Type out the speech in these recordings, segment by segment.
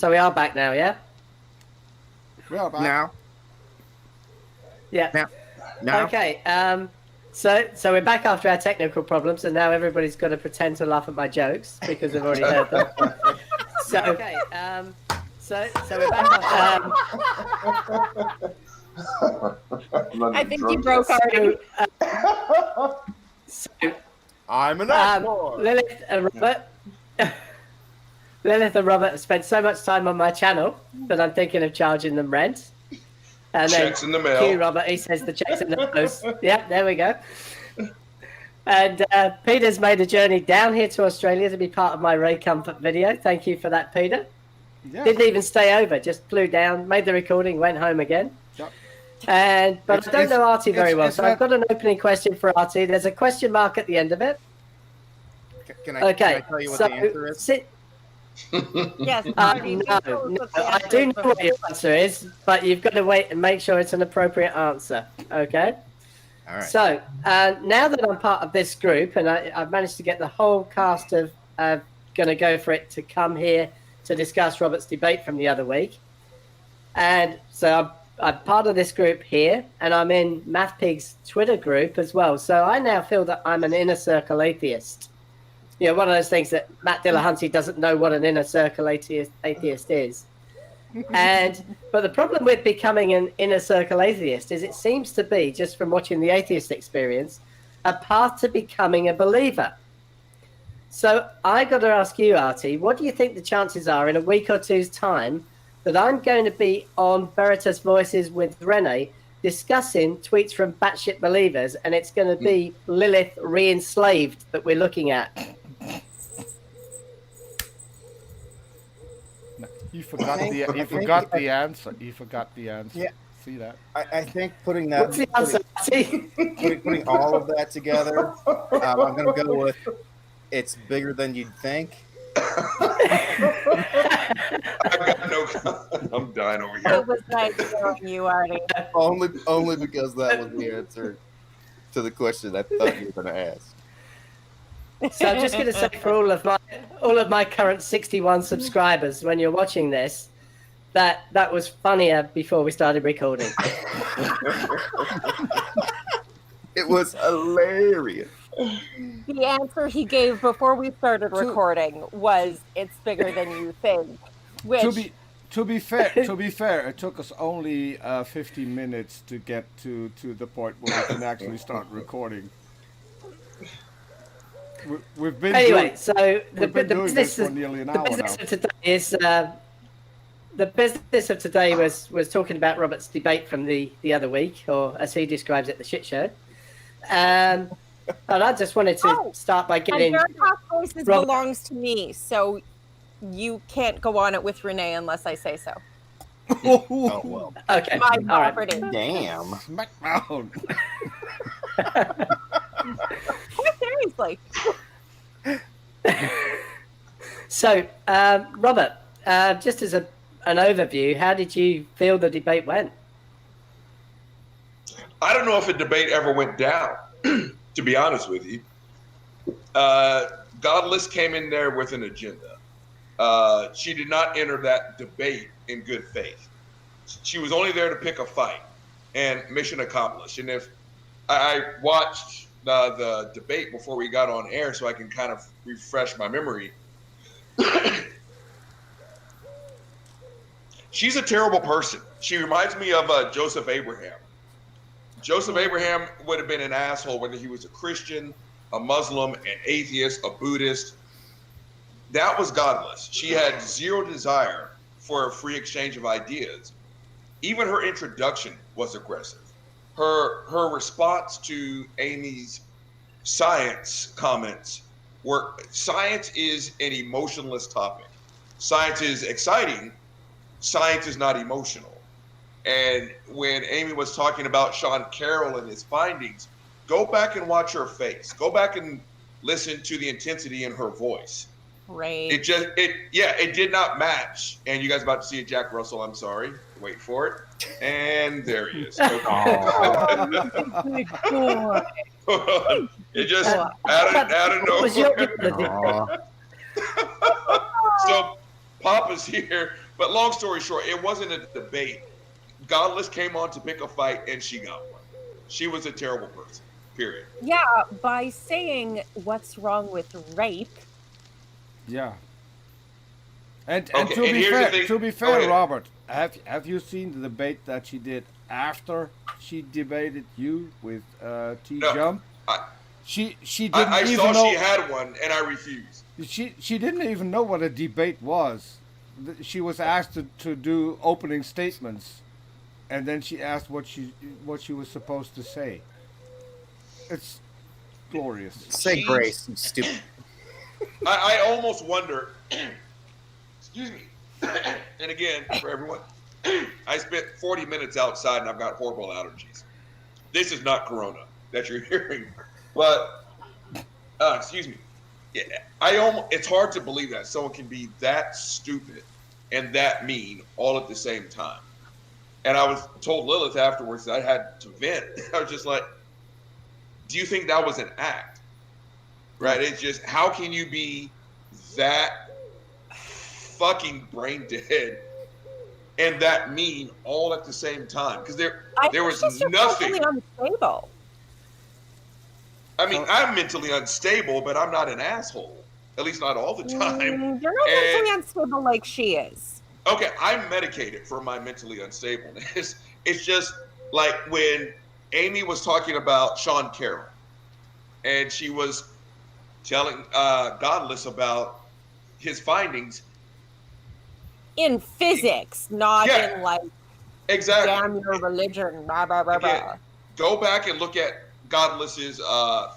So we are back now, yeah? We are back. Now. Yeah. Now. Okay. So we're back after our technical problems, and now everybody's got to pretend to laugh at my jokes because they've already heard them. So okay. So we're back. I think you broke already. So I'm an actor. Lilith and Robert have spent so much time on my channel that I'm thinking of charging them rent. And checks in the mail. Q Robert, he says the checks in the post. Yeah, there we go. And Peter's made a journey down here to Australia to be part of my Ray Comfort video. Thank you for that, Peter. Yeah. Didn't even stay over, just flew down, made the recording, went home again. Yep. But I don't know Artie very well, so I've got an opening question for Artie. There's a question mark at the end of it. Can I tell you what the answer is? Yes. No. I do know what your answer is, but you've got to wait and make sure it's an appropriate answer. Okay? All right. So now that I'm part of this group, and I've managed to get the whole cast of going to go for it to come here to discuss Robert's debate from the other week. And so I'm part of this group here, and I'm in MathPig's Twitter group as well. So I now feel that I'm an inner circle atheist. You know, one of those things that Matt Dillahunty doesn't know what an inner circle atheist is. But the problem with becoming an inner circle atheist is it seems to be, just from watching the atheist experience, a path to becoming a believer. So I got to ask you, Artie, what do you think the chances are in a week or two's time that I'm going to be on Veritas Voices with Renee discussing tweets from batshit believers, and it's going to be Lilith re-enslaved that we're looking at? You forgot the answer. You forgot the answer. Yeah. See that? I think putting that, What's the answer, Artie? putting all of that together, I'm going to go with it's bigger than you'd think. I'm dying over here. It was nice knowing you, Artie. Only because that was the answer to the question I thought you were going to ask. So I'm just going to say for all of my current 61 subscribers, when you're watching this, that was funnier before we started recording. It was hilarious. The answer he gave before we started recording was "It's bigger than you think." Which, to be fair, it took us only 15 minutes to get to the point where we can actually start recording. We've been the business of today is the business of today was talking about Robert's debate from the other week, or as he describes it, the shit show. And I just wanted to start by getting. Veritas Voices belongs to me, so you can't go on it with Renee unless I say so. Oh well. Okay. My all right. property. Damn. Smackdown. Quite seriously. So, Robert, just as an overview, how did you feel the debate went? I don't know if a debate ever went down, to be honest with you. Godless came in there with an agenda. She did not enter that debate in good faith. She was only there to pick a fight, and mission accomplished. And if I watched the debate before we got on air so I can kind of refresh my memory, she's a terrible person. She reminds me of Joseph Abraham. Joseph Abraham would have been an asshole whether he was a Christian, a Muslim, an atheist, a Buddhist. That was godless. She had zero desire for a free exchange of ideas. Even her introduction was aggressive. Her response to Amy's science comments were, science is an emotionless topic. Science is exciting. Science is not emotional. And when Amy was talking about Sean Carroll and his findings, go back and watch her face. Go back and listen to the intensity in her voice. Right. It did not match. And you guys about to see a Jack Russell, I'm sorry. Wait for it. And there he is. Okay. It just out of nowhere. So Papa's here But long story short, it wasn't a debate. Godless came on to pick a fight, and she got one. She was a terrible person. Period. Yeah, by saying what's wrong with rape. Yeah. And Okay, to and be here's the fair, thing- to be Go fair, ahead. Robert, have you seen the debate that she did after she debated you with T No, Jump? I- She didn't I even saw know she had one, and I refused. she didn't even know what a debate was. She was asked to do opening statements, and then she asked what she was supposed to say. It's glorious. Say She's- grace, you stupid. I almost wonder. Excuse me. And again, for everyone, I spent 40 minutes outside, and I've got horrible allergies. This is not Corona that you're hearing, but excuse me. Yeah, it's hard to believe that someone can be that stupid and that mean all at the same time. And I was told Lilith afterwards that I had to vent. I was just like, do you think that was an act? Right? It's just, how can you be that fucking brain dead and that mean all at the same time? Because there was nothing. Mentally unstable. I mean, I'm mentally unstable, but I'm not an asshole. At least not all the time. You're not mentally unstable like she is. Okay, I'm medicated for my mentally unstableness. It's just like when Amy was talking about Sean Carroll, and she was telling Godless about his findings. In physics, not Yeah. in like, Exactly. damn your religion, blah, blah, blah, Again, blah. go back and look at Godless's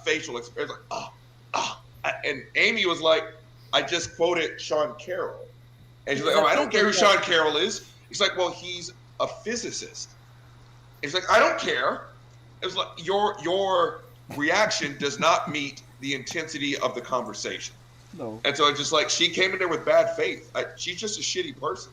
facial expression. Like, and Amy was like, I just quoted Sean Carroll. And she's like, I don't care who Sean Carroll is. He's like, well, he's a physicist. He's like, I don't care. It was like, your reaction does not meet the intensity of the conversation. No. And so it's just like, she came in there with bad faith. She's just a shitty person.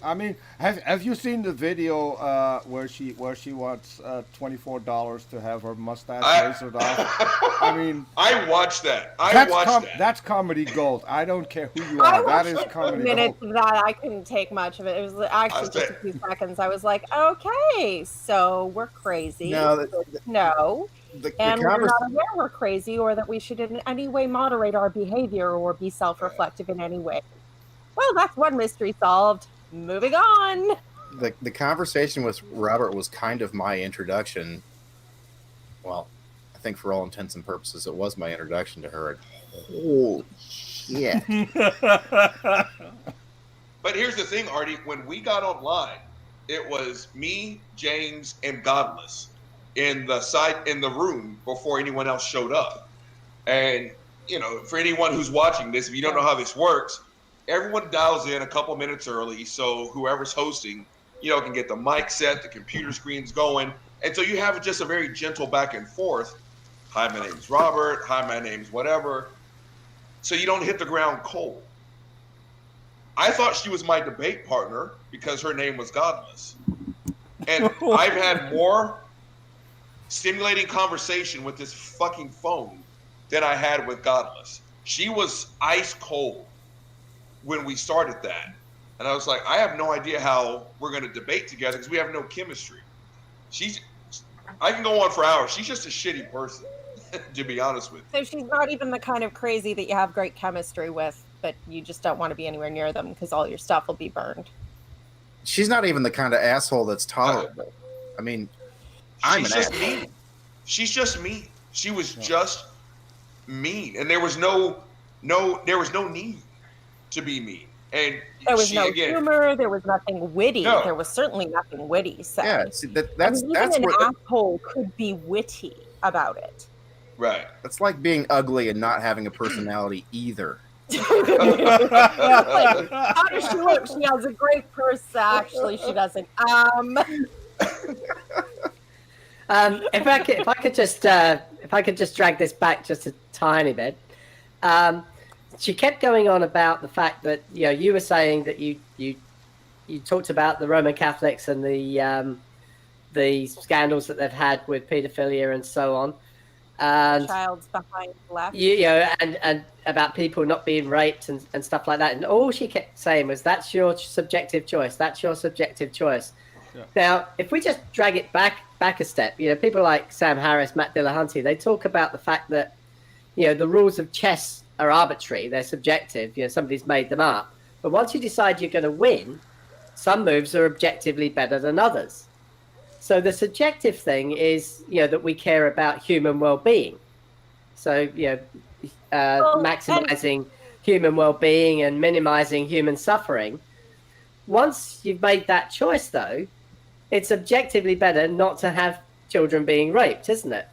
I mean, have you seen the video where she wants $24 to have her mustache lasered off? I mean, I watched that. I watched that. That's comedy gold. I don't care who you are. That is comedy minutes gold. of that, I couldn't take much of it. It was actually just a few seconds. I was like, okay, so we're crazy. No, And we're not aware we're crazy or that we should in any way moderate our behavior or be self-reflective in any way. Well, that's one mystery solved. Moving on. The conversation with Robert was kind of my introduction. Well, I think for all intents and purposes, it was my introduction to her. And holy shit. But here's the thing, Artie. When we got online, it was me, James, and Godless in the room before anyone else showed up. And for anyone who's watching this, if you don't know how this works, everyone dials in a couple minutes early, so whoever's hosting, can get the mic set, the computer screens going, and so you have just a very gentle back and forth. Hi, my name's Robert. Hi, my name's whatever. So you don't hit the ground cold. I thought she was my debate partner because her name was Godless. And I've had more stimulating conversation with this fucking phone than I had with Godless. She was ice cold when we started that. And I was like, I have no idea how we're going to debate together because we have no chemistry. I can go on for hours. She's just a shitty person, to be honest with you. So she's not even the kind of crazy that you have great chemistry with, but you just don't want to be anywhere near them because all your stuff will be burned. She's not even the kind of asshole that's tolerable. I mean, She's just mean. She's just mean. She was just mean, and there was no need to be mean. And there was no humor. There was nothing witty. No. There was certainly nothing witty said. Yeah, see, that's even that's an where asshole could be witty about it. Right. It's like being ugly and not having a personality either. How does she look? She has a great purse. Actually, she doesn't. If I could just drag this back just a tiny bit. She kept going on about the fact that you were saying that you talked about the Roman Catholics and the scandals that they've had with paedophilia and so on. and Child's behind left. you know, and about people not being raped and stuff like that. And all she kept saying was, "That's your subjective choice. That's your subjective choice." Yeah. Now, if we just drag it back a step, you know, people like Sam Harris, Matt Dillahunty, they talk about the fact that, you know, the rules of chess are arbitrary, they're subjective. You know, somebody's made them up. But once you decide you're going to win, some moves are objectively better than others. So the subjective thing is, you know, that we care about human well-being. So, you know, maximizing human well-being and minimizing human suffering. Once you've made that choice, though, it's objectively better not to have children being raped, isn't it?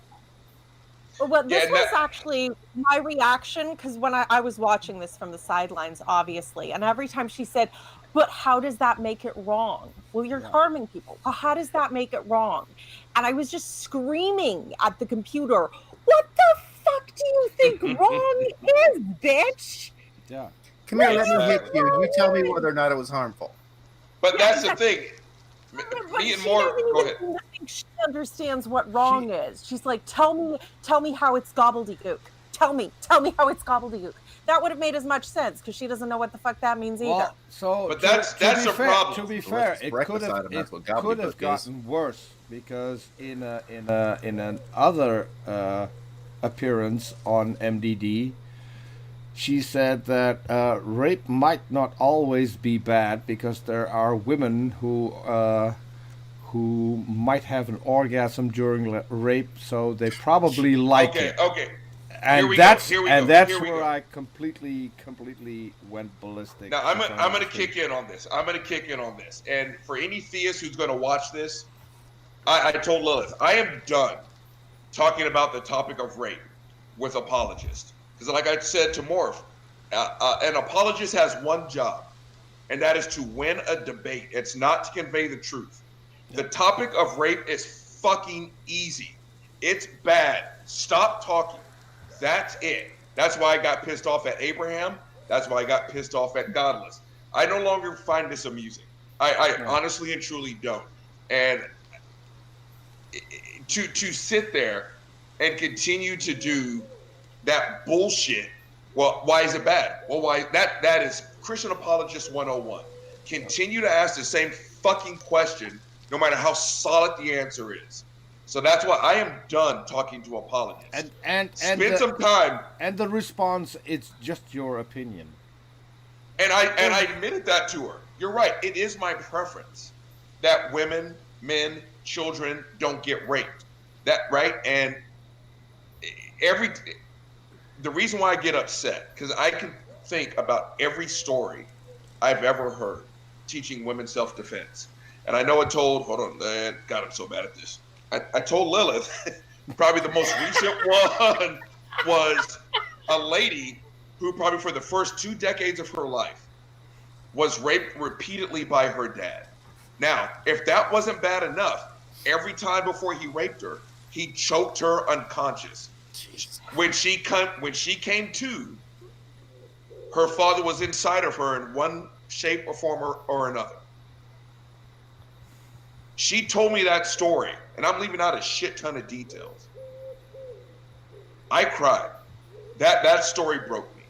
Well, this was actually my reaction, because when I was watching this from the sidelines, obviously, and every time she said, "But how does that make it wrong?" Well, you're harming people. Well, how does that make it wrong? And I was just screaming at the computer, "What the fuck do you think wrong is, bitch?" Yeah. Come here, let me hit you. You tell me whether or not it was harmful. But that's the thing. Me and Morph, go ahead. I think she understands what wrong is. She's like, tell me how it's gobbledygook. Tell me how it's gobbledygook. That would have made as much sense, because she doesn't know what the fuck that means either. But that's a problem. To be fair, it could have gotten worse, because in an other appearance on MDD, she said that rape might not always be bad, because there are women who might have an orgasm during rape, so they probably like it. Okay. And that's where I completely went ballistic. Now I'm gonna kick in on this. And for any theist who's gonna watch this, I told Lilith, I am done talking about the topic of rape with apologists. Because like I said to Morph, an apologist has one job, and that is to win a debate. It's not to convey the truth. The topic of rape is fucking easy. It's bad. Stop talking. That's it. That's why I got pissed off at Abraham. That's why I got pissed off at Godless. I no longer find this amusing. I honestly and truly don't. And to sit there and continue to do that bullshit. Well, why is it bad? Well, why that is Christian Apologist 101. Continue to ask the same fucking question, no matter how solid the answer is. So that's why I am done talking to apologists. And spend some time. And the response, it's just your opinion. And I admitted that to her. You're right. It is my preference that women, men, children don't get raped. That right? And the reason why I get upset, because I can think about every story I've ever heard teaching women self-defense. And I know I told, hold on, God, I'm so bad at this. I told Lilith, probably the most recent one was a lady who probably for the first 2 decades of her life was raped repeatedly by her dad. Now, if that wasn't bad enough, every time before he raped her, he choked her unconscious. Jesus. When she came to, her father was inside of her in one shape or form or another. She told me that story, and I'm leaving out a shit ton of details. I cried. That story broke me.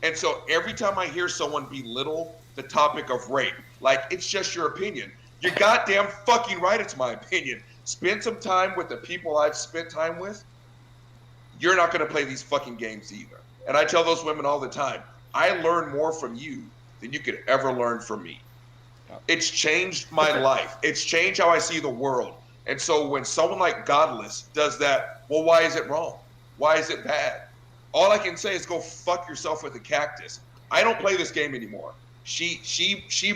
And so every time I hear someone belittle the topic of rape, like it's just your opinion, you're goddamn fucking right, it's my opinion. Spend some time with the people I've spent time with. You're not going to play these fucking games either. And I tell those women all the time, I learn more from you than you could ever learn from me. It's changed my life. It's changed how I see the world. And so when someone like Godless does that, well, why is it wrong? Why is it bad? All I can say is go fuck yourself with a cactus. I don't play this game anymore. She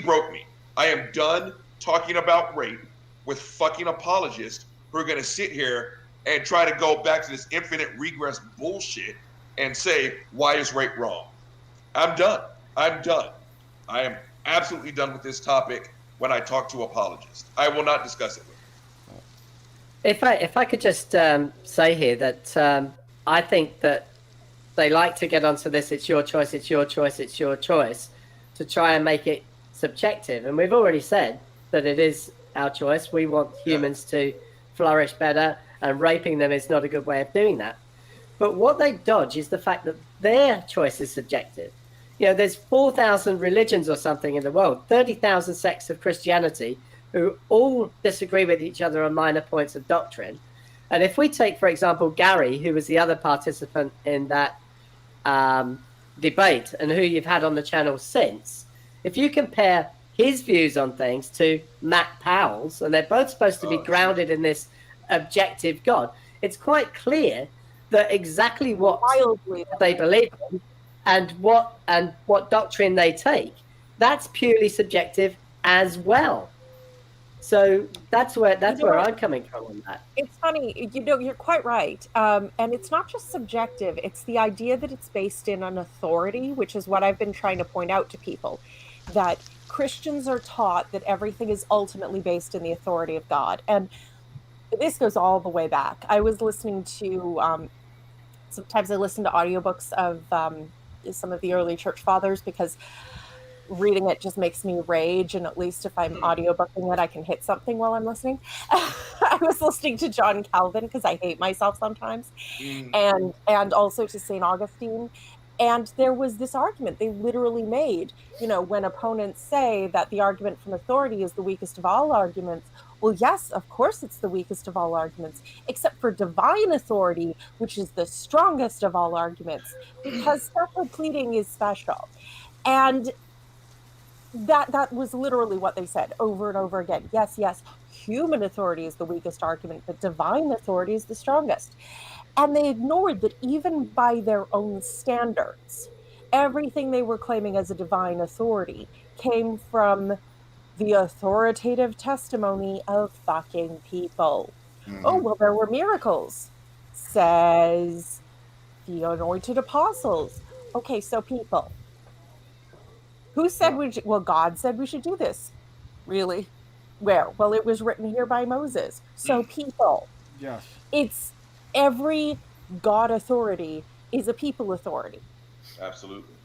broke me. I am done talking about rape with fucking apologists who are going to sit here and try to go back to this infinite regress bullshit and say, why is rape wrong? I'm done. I am absolutely done with this topic when I talk to apologists. I will not discuss it with them. If I could just say here that I think that they like to get onto this, it's your choice, it's your choice, it's your choice, to try and make it subjective. And we've already said that it is our choice. We want humans to flourish better and raping them is not a good way of doing that. But what they dodge is the fact that their choice is subjective. There's 4,000 religions or something in the world, 30,000 sects of Christianity who all disagree with each other on minor points of doctrine. And if we take, for example, Gary, who was the other participant in that debate and who you've had on the channel since, if you compare his views on things to Matt Powell's, and they're both supposed to be grounded in this objective God, it's quite clear that exactly what they believe in and what doctrine they take, that's purely subjective as well. So that's where I'm coming from on that. It's funny, you're quite right. And it's not just subjective, it's the idea that it's based in an authority, which is what I've been trying to point out to people, that Christians are taught that everything is ultimately based in the authority of God. And this goes all the way back. I was listening to, sometimes I listen to audiobooks of some of the early church fathers, because reading it just makes me rage, and at least if I'm audiobooking it, I can hit something while I'm listening. I was listening to John Calvin because I hate myself sometimes, and also to St. Augustine. And there was this argument they literally made, when opponents say that the argument from authority is the weakest of all arguments. Well, yes, of course it's the weakest of all arguments, except for divine authority, which is the strongest of all arguments, because special pleading is special. And that was literally what they said over and over again. Yes, human authority is the weakest argument, but divine authority is the strongest. And they ignored that even by their own standards, everything they were claiming as a divine authority came from the authoritative testimony of fucking people. Oh, well, there were miracles, says the anointed apostles. Okay, so people. Who said God said we should do this. Really? Where? Well, it was written here by Moses. So people. Yes. It's every God authority is a people authority. Absolutely.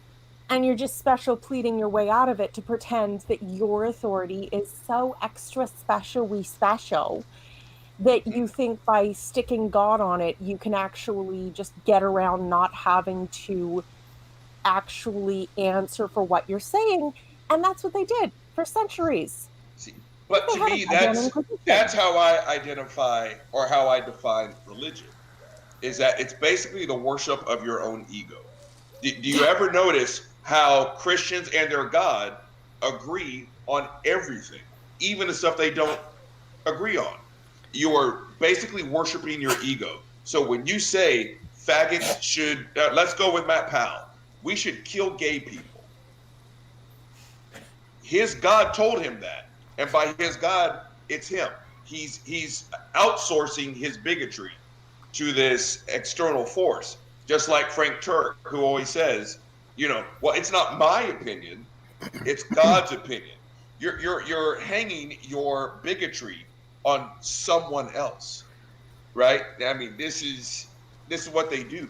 And you're just special pleading your way out of it to pretend that your authority is so extra special that you think by sticking God on it, you can actually just get around not having to actually answer for what you're saying. And that's what they did for centuries. See, but to me, that's how I identify, or how I define religion, is that it's basically the worship of your own ego. Do you ever notice how Christians and their God agree on everything, even the stuff they don't agree on? You are basically worshiping your ego. So when you say faggots should, let's go with Matt Powell, we should kill gay people. His God told him that. And by his God, it's him. He's outsourcing his bigotry to this external force. Just like Frank Turk, who always says, well, it's not my opinion, it's God's opinion. You're hanging your bigotry on someone else, right? I mean, this is what they do.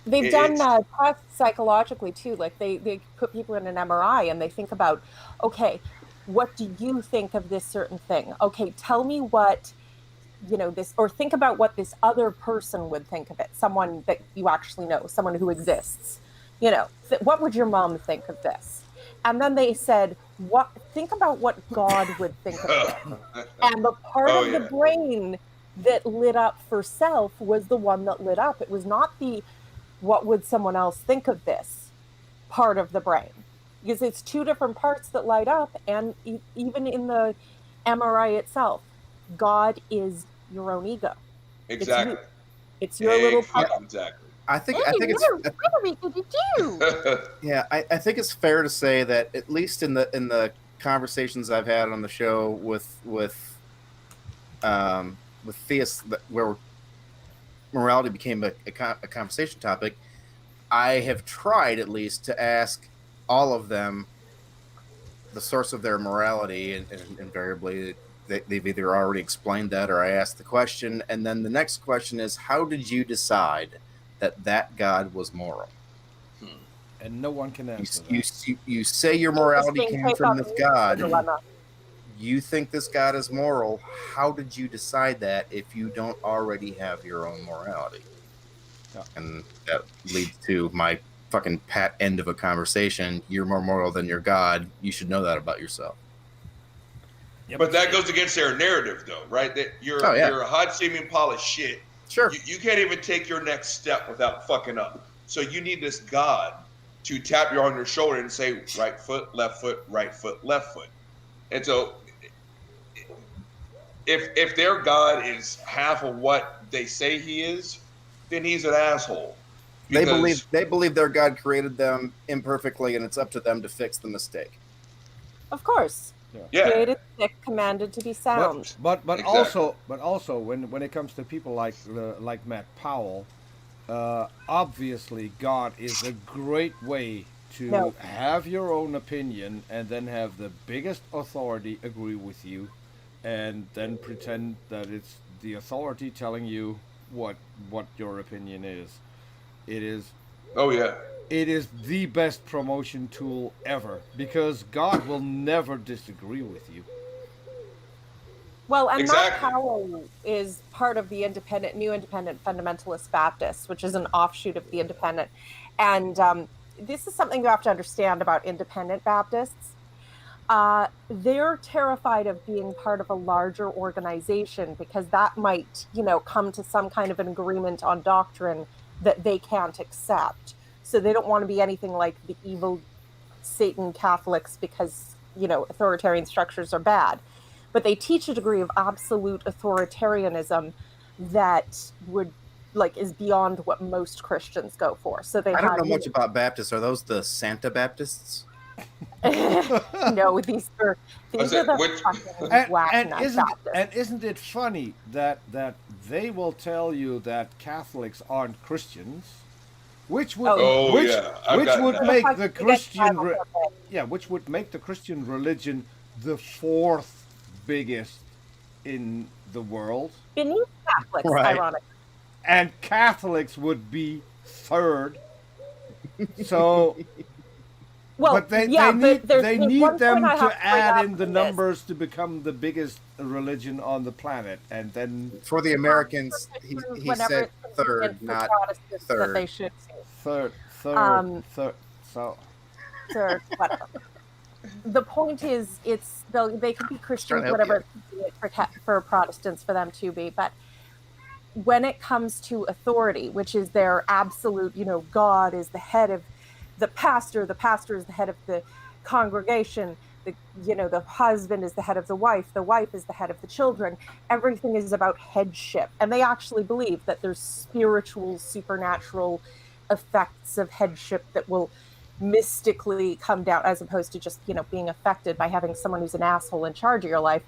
They've done tests psychologically too. Like they put people in an MRI and they think about, okay, what do you think of this certain thing? Okay, tell me what, this, or think about what this other person would think of it. Someone that you actually know, someone who exists. What would your mom think of this? And then they said, think about what God would think of it. And the part of the brain that lit up for self was the one that lit up. It was not the what would someone else think of this part of the brain, because it's two different parts that light up. And even in the MRI itself, God is your own ego. Exactly. It's your little puppet. Exactly. I think I think it's fair to say that at least in the conversations I've had on the show with theists, where morality became a conversation topic, I have tried at least to ask all of them the source of their morality, and invariably they've either already explained that or I asked the question, and then the next question is, how did you decide that God was moral? And no one can answer you say your morality came from this God. you think this God is moral. How did you decide that if you don't already have your own morality? Yeah. And that leads to my fucking pat end of a conversation. You're more moral than your God. You should know that about yourself. Yeah, But that goes against their narrative, though, right? That you're Oh, yeah. you're a hot, steaming pile of shit. Sure. You can't even take your next step without fucking up. So you need this God to tap you on your shoulder and say, right foot, left foot, right foot, left foot. And so if their God is half of what they say he is, then he's an asshole. They believe their God created them imperfectly, and it's up to them to fix the mistake. Of course. Yeah. Created sick, commanded to be sound. But Exactly. also when it comes to people like Matt Powell, obviously God is a great way to have your own opinion and then have the biggest authority agree with you, and then pretend that it's the authority telling you what your opinion is. It is. Oh yeah. It is the best promotion tool ever, because God will never disagree with you. Well, and Exactly. Matt Powell is part of the New Independent Fundamentalist Baptists, which is an offshoot of the Independent. And this is something you have to understand about Independent Baptists. They're terrified of being part of a larger organization because that might, come to some kind of an agreement on doctrine that they can't accept. So they don't want to be anything like the evil Satan Catholics because, authoritarian structures are bad. But they teach a degree of absolute authoritarianism that is beyond what most Christians go for. So I don't know much about Baptists. Are those the Santa Baptists? No, these are the and isn't it funny that they will tell you that Catholics aren't Christians, which would make the Christian which would make the Christian religion the fourth biggest in the world, beneath Catholics, right. Ironically, and Catholics would be third. So. Well, but they need them to add in the numbers to become the biggest religion on the planet, and then for the Americans, he said third, not third. They should third. So third, whatever. The point is, they can be Christians, whatever for Protestants for them to be, but when it comes to authority, which is their absolute, God is the head of the pastor is the head of the congregation, the husband is the head of the wife is the head of the children. Everything is about headship. And they actually believe that there's spiritual, supernatural effects of headship that will mystically come down, as opposed to just, being affected by having someone who's an asshole in charge of your life.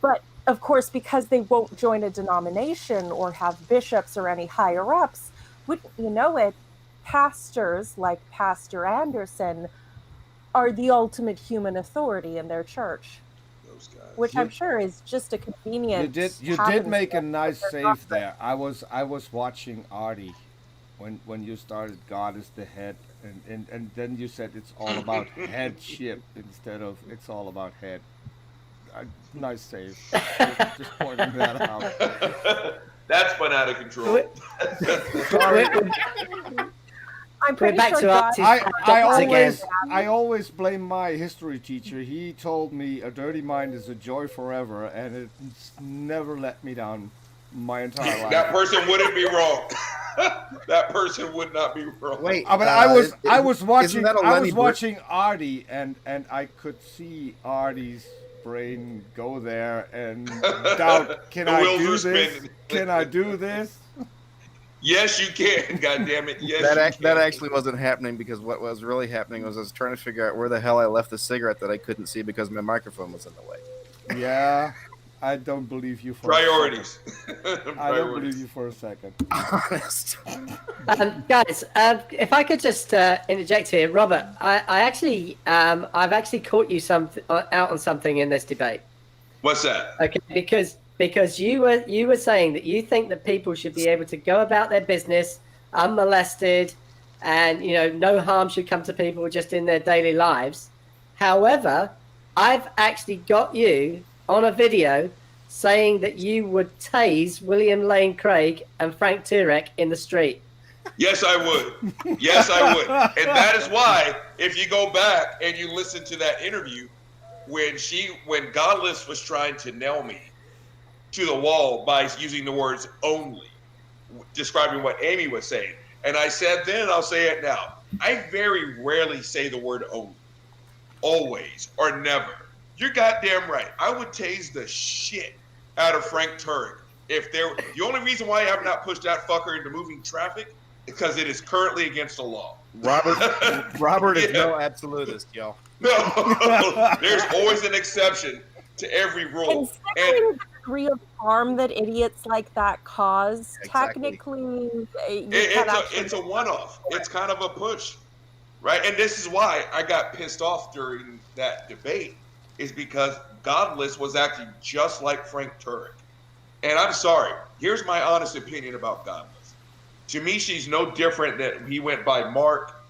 But of course, because they won't join a denomination or have bishops or any higher ups, wouldn't you know it, pastors like Pastor Anderson are the ultimate human authority in their church. Those guys. Which I'm sure is just a convenient. You did make a nice save there. I was watching Artie when you started God is the head, and then you said it's all about headship instead of it's all about head. Nice save. Just pointing that out. That's been out of control. I'm pretty sure God. I always blame my history teacher. He told me a dirty mind is a joy forever, and it's never let me down my entire life. That person wouldn't be wrong. That person would not be wrong. Wait, but I was watching Artie, and I could see Artie's brain go there and doubt. Can I do this? Can I do this? Yes, you can. God damn it. Yes, that actually wasn't happening, because what was really happening was I was trying to figure out where the hell I left the cigarette that I couldn't see because my microphone was in the way. Yeah, I don't believe you for priorities. I don't believe you for a second. Honest. Guys, if I could just interject here, Robert, I've actually caught you out on something in this debate. What's that? Okay, because you were saying that you think that people should be able to go about their business unmolested, and no harm should come to people just in their daily lives. However, I've actually got you on a video saying that you would tase William Lane Craig and Frank Turek in the street. Yes, I would. Yes, I would. And that is why, if you go back and you listen to that interview, when Godless was trying to nail me to the wall by using the words only, describing what Amy was saying. And I said then, and I'll say it now, I very rarely say the word only. Always or never. You're goddamn right. I would tase the shit out of Frank Turek. The only reason why I have not pushed that fucker into moving traffic is because it is currently against the law. Robert is no absolutist, y'all. No, there's always an exception to every rule. Considering the degree of harm that idiots like that cause, Exactly. technically, it's a one-off. It's kind of a push, right? And this is why I got pissed off during that debate, is because Godless was acting just like Frank Turek. And I'm sorry. Here's my honest opinion about Godless. To me, she's no different than he went by Mark,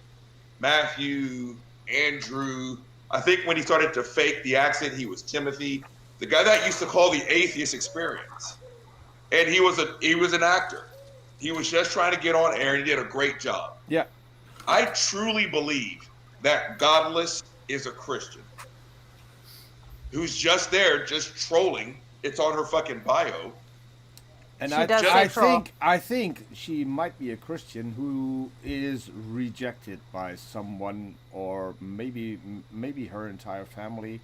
Matthew, Andrew. I think when he started to fake the accent, he was Timothy, the guy that used to call the atheist experience. And he was an actor. He was just trying to get on air, and he did a great job. Yeah. I truly believe that Godless is a Christian who's just there, just trolling. It's on her fucking bio. And She does I think she might be a Christian who is rejected by someone, or maybe her entire family.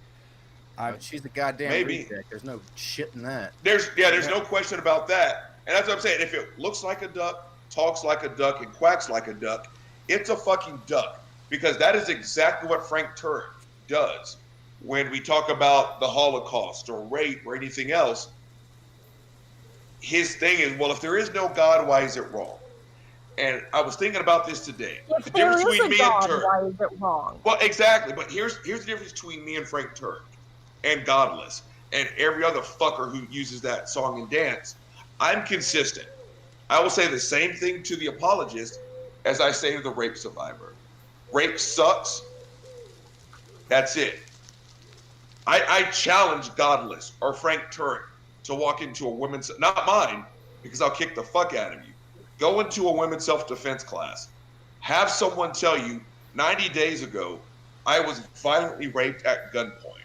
She's a goddamn Maybe. reject. There's no shit in that. There's no question about that. And that's what I'm saying. If it looks like a duck, talks like a duck, and quacks like a duck, it's a fucking duck. Because that is exactly what Frank Turek does when we talk about the Holocaust or rape or anything else. His thing is, well, if there is no God, why is it wrong? And I was thinking about this today. If there is a God, why is it wrong? Well, exactly. But here's the difference between me and Frank Turek and Godless and every other fucker who uses that song and dance. I'm consistent. I will say the same thing to the apologist as I say to the rape survivor. Rape sucks. That's it. I challenge Godless or Frank Turek to walk into a women's, not mine, because I'll kick the fuck out of you. Go into a women's self-defense class. Have someone tell you, 90 days ago, I was violently raped at gunpoint.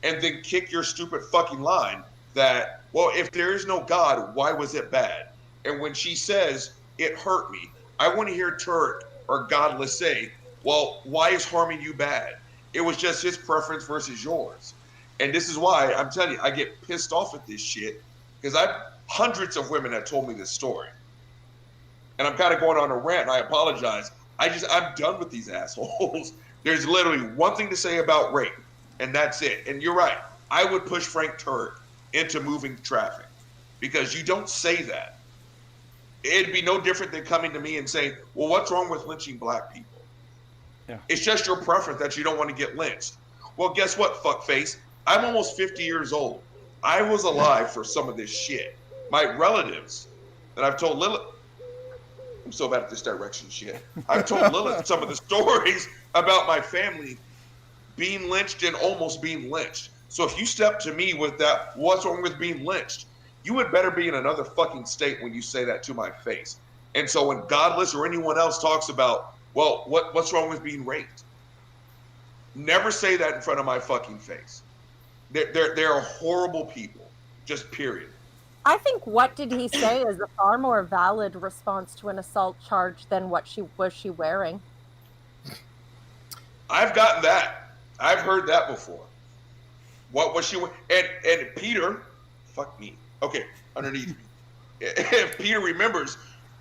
And then kick your stupid fucking line that, well, if there is no God, why was it bad? And when she says, it hurt me, I want to hear Turek or Godless say, well, why is harming you bad? It was just his preference versus yours. And this is why I'm telling you, I get pissed off at this shit, because hundreds of women have told me this story. And I'm kind of going on a rant, and I apologize. I'm done with these assholes. There's literally one thing to say about rape, and that's it. And you're right. I would push Frank Turek into moving traffic, because you don't say that. It'd be no different than coming to me and saying, well, what's wrong with lynching black people? Yeah. It's just your preference that you don't want to get lynched. Well, guess what, fuckface? I'm almost 50 years old. I was alive for some of this shit. My relatives that I've told Lilith, I'm so bad at this direction shit. I've told Lilith some of the stories about my family being lynched and almost being lynched. So if you step to me with that, what's wrong with being lynched? You would better be in another fucking state when you say that to my face. And so when Godless or anyone else talks about, well, what's wrong with being raped? Never say that in front of my fucking face. They're horrible people, just period. I think what did he say is a far more valid response to an assault charge than what she was wearing. I've gotten that. I've heard that before. What was she wearing? And Peter, fuck me. Okay, underneath me. If Peter remembers,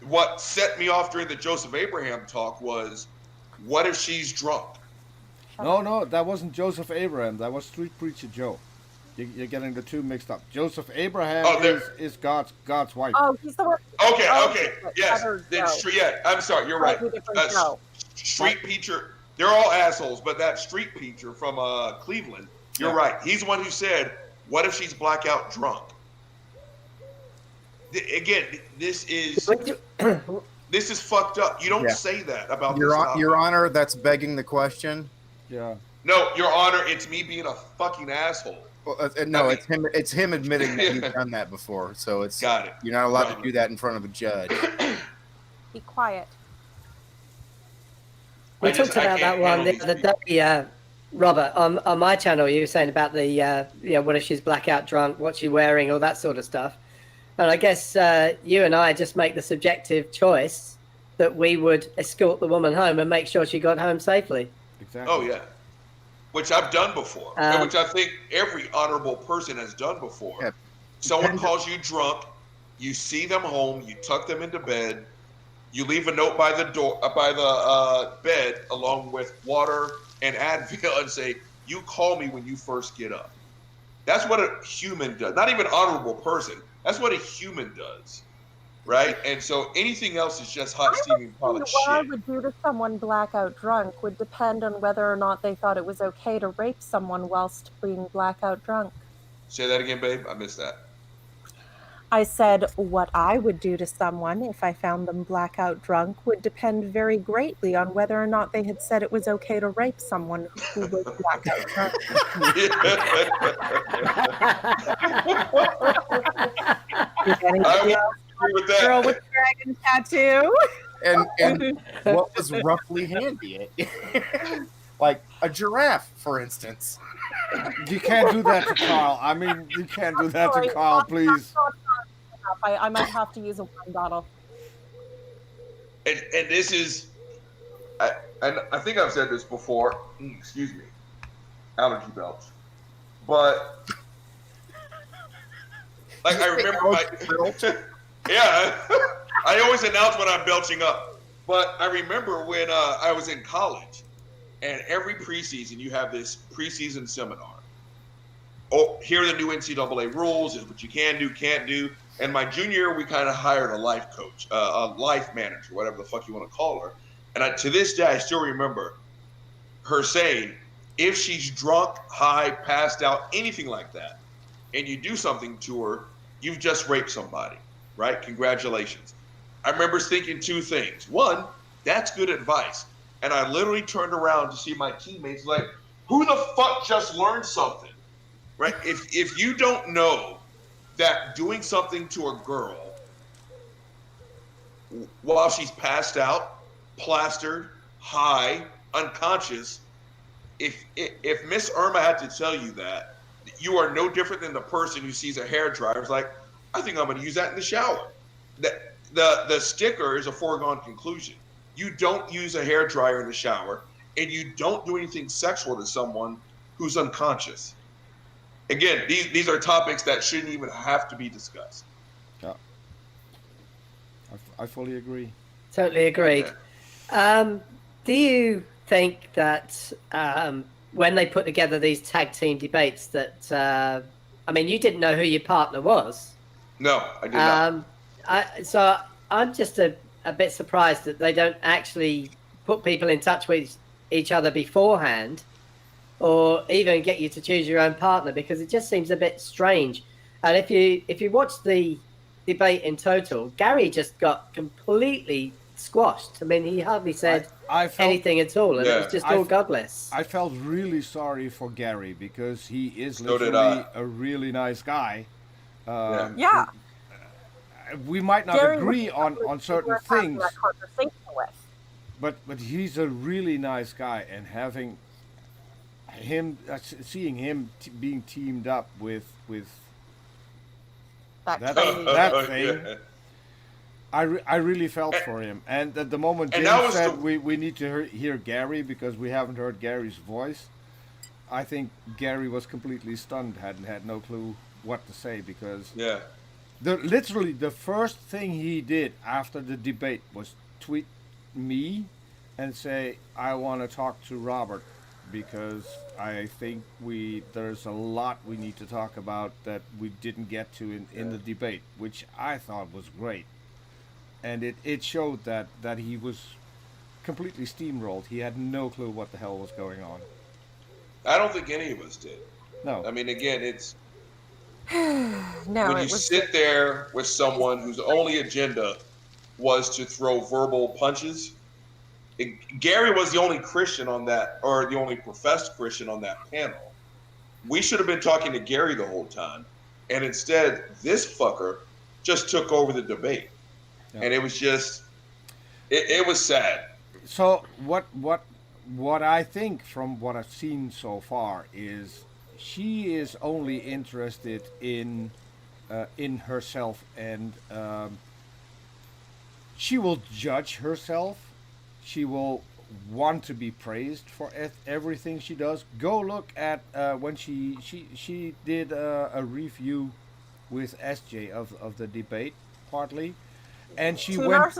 what set me off during the Joseph Abraham talk was, what if she's drunk? No, that wasn't Joseph Abraham. That was Street Preacher Joe. You're getting the two mixed up. Joseph Abraham is God's wife. Oh, he's the one. Okay. Yes. Then I'm sorry. You're right. Street Preacher. They're all assholes, but that Street Preacher from Cleveland. You're right. He's the one who said, "What if she's blackout drunk?" Again, this is fucked up. You don't say that about Your Honor, that's begging the question. Yeah. No, Your Honor, it's me being a fucking asshole. Well, no, I mean, it's him admitting that you've done that before. So it's got it. You're not allowed to do that in front of a judge. Be quiet. We talked about that one the other day, Robert, on my channel. You were saying about the what if she's blackout drunk, what's she wearing, all that sort of stuff. And I guess you and I just make the subjective choice that we would escort the woman home and make sure she got home safely. Exactly. Oh yeah, which I've done before, and which I think every honorable person has done before. Yeah. Someone calls you drunk, you see them home, you tuck them into bed, you leave a note by the door, by the bed, along with water and Advil, and say, "You call me when you first get up." That's what a human does. Not even an honorable person. That's what a human does, right? And so anything else is just hot steaming pile of shit. What I would do to someone blackout drunk would depend on whether or not they thought it was okay to rape someone whilst being blackout drunk. Say that again, babe. I missed that. I said what I would do to someone if I found them blackout drunk would depend very greatly on whether or not they had said it was okay to rape someone who was blackout drunk. I would agree with that. Girl with dragon tattoo. And what was roughly handy? Like a giraffe, for instance. You can't do that to Carl. I mean, you can't do that to Carl, please. I might have to use a wine bottle. And this is, and I think I've said this before. Excuse me, allergy belch. But like I remember yeah, I always announce when I'm belching up. But I remember when I was in college, and every preseason you have this preseason seminar. Oh, here are the new NCAA rules. Is what you can do, can't do. And my junior year, we kind of hired a life coach, a life manager, whatever the fuck you want to call her. And to this day, I still remember her saying, if she's drunk, high, passed out, anything like that, and you do something to her, you've just raped somebody, right? Congratulations. I remember thinking two things. One, that's good advice. And I literally turned around to see my teammates like, who the fuck just learned something, right? If you don't know that doing something to a girl while she's passed out, plastered, high, unconscious, if Miss Irma had to tell you that, you are no different than the person who sees a hairdryer is like, I think I'm going to use that in the shower. The sticker is a foregone conclusion. You don't use a hairdryer in the shower, and you don't do anything sexual to someone who's unconscious. Again, these are topics that shouldn't even have to be discussed. Yeah, I fully agree. Totally agreed. Yeah. Do you think that when they put together these tag team debates that, I mean, you didn't know who your partner was? No, I did not. So I'm just a bit surprised that they don't actually put people in touch with each other beforehand, or even get you to choose your own partner, because it just seems a bit strange. And if you watch the debate in total, Gary just got completely squashed. I mean, he hardly said anything at all, and it was just all godless. I felt really sorry for Gary because he is literally a really nice guy. Yeah. We might not Gary agree on certain things, with. but he's a really nice guy, and having him, seeing him being teamed up with that thing, Yeah. I really felt for him. And at the moment Jim said we need to hear Gary because we haven't heard Gary's voice, I think Gary was completely stunned, had no clue what to say, because literally the first thing he did after the debate was tweet me and say, I want to talk to Robert because I think there's a lot we need to talk about that we didn't get to in the debate, which I thought was great. And it showed that he was completely steamrolled. He had no clue what the hell was going on. I don't think any of us did. No. I mean, again, it's No, when you sit there with someone whose only agenda was to throw verbal punches, Gary was the only Christian on that, or the only professed Christian on that panel. We should have been talking to Gary the whole time, and instead, this fucker just took over the debate, and it was just, it was sad. So what I think from what I've seen so far is she is only interested in herself, and she will judge herself. She will want to be praised for everything she does. Go look at when she did a review with SJ of the debate partly, and she went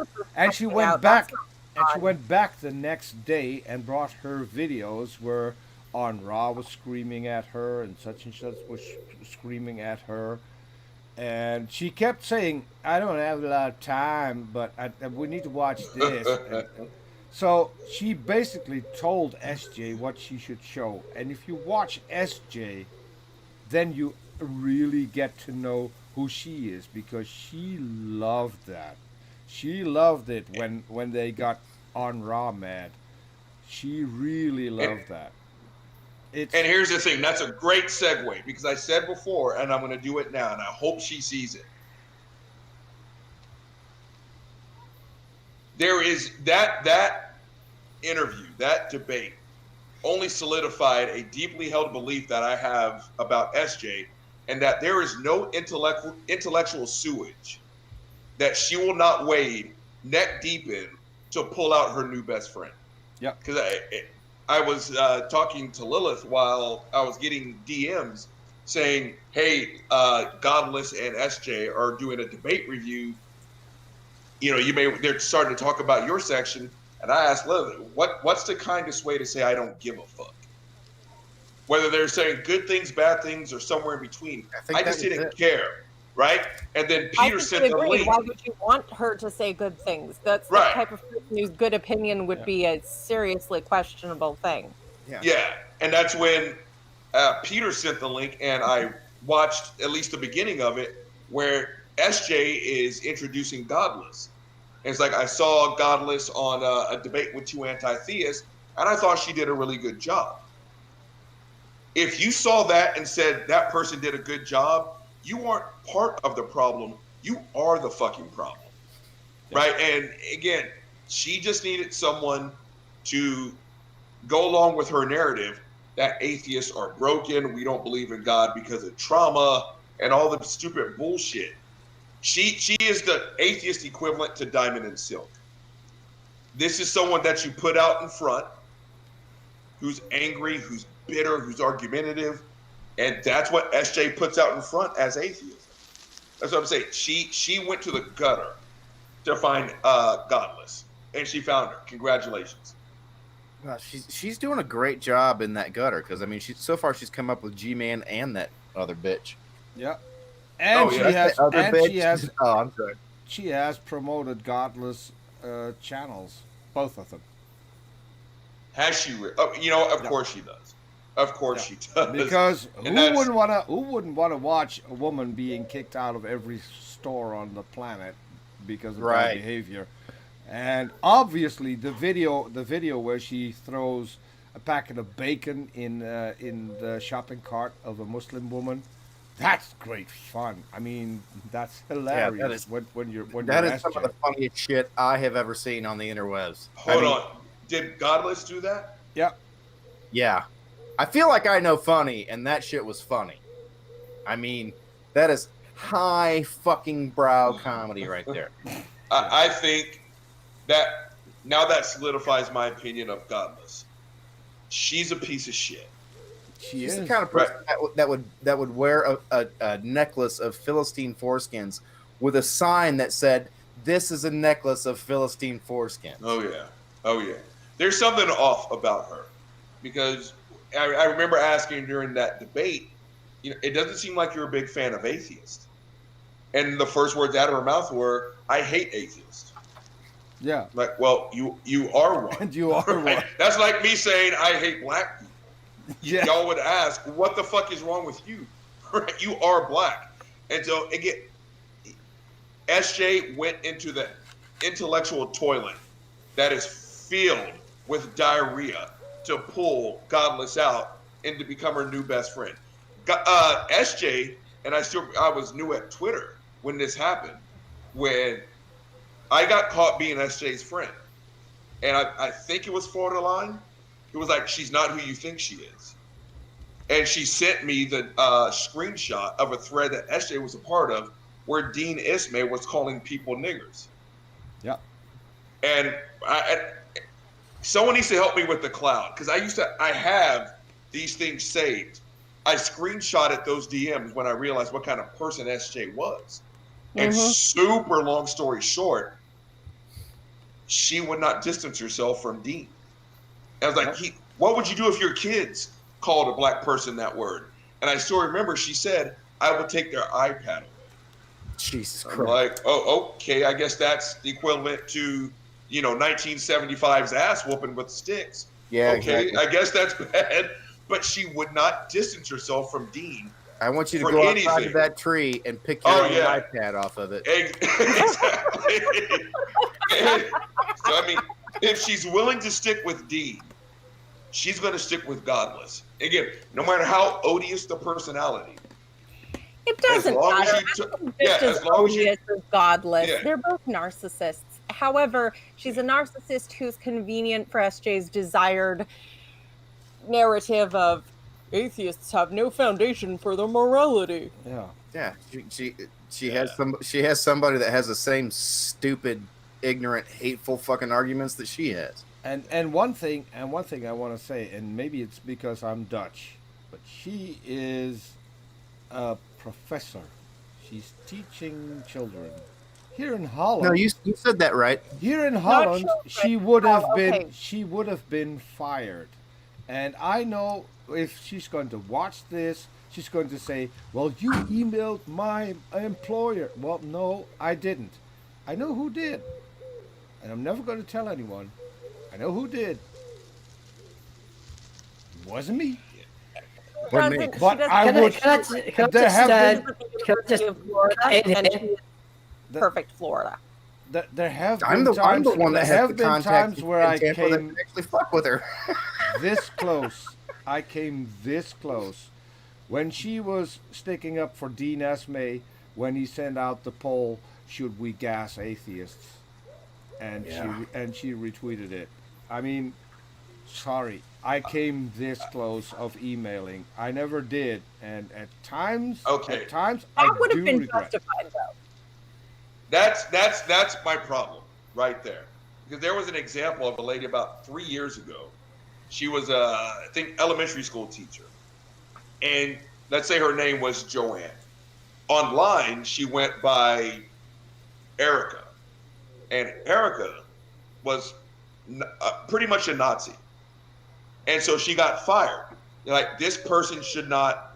back the next day and brought her videos where On Ra was screaming at her and such was screaming at her. And she kept saying, I don't have a lot of time, but we need to watch this. So she basically told SJ what she should show. And if you watch SJ, then you really get to know who she is, because she loved that. She loved it when they got On Ra mad. She really loved that. And here's the thing, that's a great segue, because I said before, and I'm going to do it now, and I hope she sees it. There is that interview, that debate, only solidified a deeply held belief that I have about SJ, and that there is no intellectual sewage that she will not wade neck deep in to pull out her new best friend. Yep. Because I was talking to Lilith while I was getting DMs saying, hey, Godless and SJ are doing a debate review. You know, they're starting to talk about your section. And I asked Lilith, what's the kindest way to say I don't give a fuck? Whether they're saying good things, bad things, or somewhere in between. I just didn't care, right? And then Peter sent the link. Why would you want her to say good things? That's the type of person whose good opinion would be a seriously questionable thing. Yeah, and that's when Peter sent the link, and I watched at least the beginning of it, where SJ is introducing Godless. And it's like, I saw Godless on a debate with two anti-theists, and I thought she did a really good job. If you saw that and said that person did a good job, you aren't part of the problem. You are the fucking problem, right? And again, she just needed someone to go along with her narrative that atheists are broken, we don't believe in God because of trauma and all the stupid bullshit. She is the atheist equivalent to Diamond and Silk. This is someone that you put out in front, who's angry, who's bitter, who's argumentative, and that's what SJ puts out in front as atheism. That's what I'm saying. She went to the gutter to find Godless, and she found her. Congratulations. Well, she's doing a great job in that gutter, because I mean, so far she's come up with G-Man and that other bitch. Yeah, and she has promoted Godless channels, both of them. Has she? Of course she does. Of course she does. Because who wouldn't want to watch a woman being kicked out of every store on the planet because of bad behavior? And obviously the video where she throws a packet of bacon in the shopping cart of a Muslim woman, that's great fun. I mean, that's hilarious. Yeah, that is, when that is some of the funniest shit I have ever seen on the interwebs. Hold on. Did Godless do that? Yeah. Yeah. I feel like I know funny, and that shit was funny. I mean, that is high fucking brow comedy right there. I think that now that solidifies my opinion of Godless. She's a piece of shit. She's the kind of person that would wear a necklace of Philistine foreskins with a sign that said, "This is a necklace of Philistine foreskins." Oh yeah. There's something off about her, because I remember asking during that debate, it doesn't seem like you're a big fan of atheists. And the first words out of her mouth were, I hate atheists. Yeah. Like, well, you are one. And you are one. That's like me saying I hate black people. Yeah. Y'all would ask, what the fuck is wrong with you? Right? You are black. And so, again, SJ went into the intellectual toilet that is filled with diarrhea to pull Godless out and to become her new best friend. SJ, and I was new at Twitter when this happened, when I got caught being SJ's friend. And I think it was Florida Line. It was like, she's not who you think she is. And she sent me the screenshot of a thread that SJ was a part of where Dean Ismay was calling people niggers. Yeah. And someone needs to help me with the cloud, because I have these things saved. I screenshotted those DMs when I realized what kind of person SJ was. And super long story short, she would not distance herself from Dean. I was like, what would you do if your kids called a black person that word? And I still remember she said, I would take their iPad away. Jesus Christ. I'm like, oh, okay, I guess that's the equivalent to, 1975's ass whooping with sticks. Yeah, okay, exactly. I guess that's bad. But she would not distance herself from Dean. I want you to go outside of that tree and pick your iPad off of it. Exactly. So, I mean, if she's willing to stick with Dean, she's going to stick with Godless. Again, no matter how odious the personality. It doesn't matter. As long as you, Godless. Yeah. They're both narcissists. However, she's a narcissist who's convenient for SJ's desired narrative of atheists have no foundation for their morality. Yeah. Yeah. She has somebody that has the same stupid, ignorant, hateful fucking arguments that she has. And one thing I want to say, and maybe it's because I'm Dutch, but she is a professor. She's teaching children here in Holland. No, you said that right. Here in Holland, she would have been fired. And I know if she's going to watch this, she's going to say, well, you emailed my employer. Well, no, I didn't. I know who did. And I'm never going to tell anyone. I know who did. It wasn't me. But I would. Perfect Florida. There have I'm been times. the one that there has have the been times where I came actually fuck with her. this close. I came this close when she was sticking up for Dean Esmay when he sent out the poll, "Should we gas atheists?" And she retweeted it. I mean, sorry, I came this close of emailing. I never did, and at times, that would have been regret. justified though. That's my problem right there, because there was an example of a lady about 3 years ago. She was I think elementary school teacher, and let's say her name was Joanne. Online, she went by Erica, and Erica was pretty much a Nazi, and so she got fired. Like, this person should not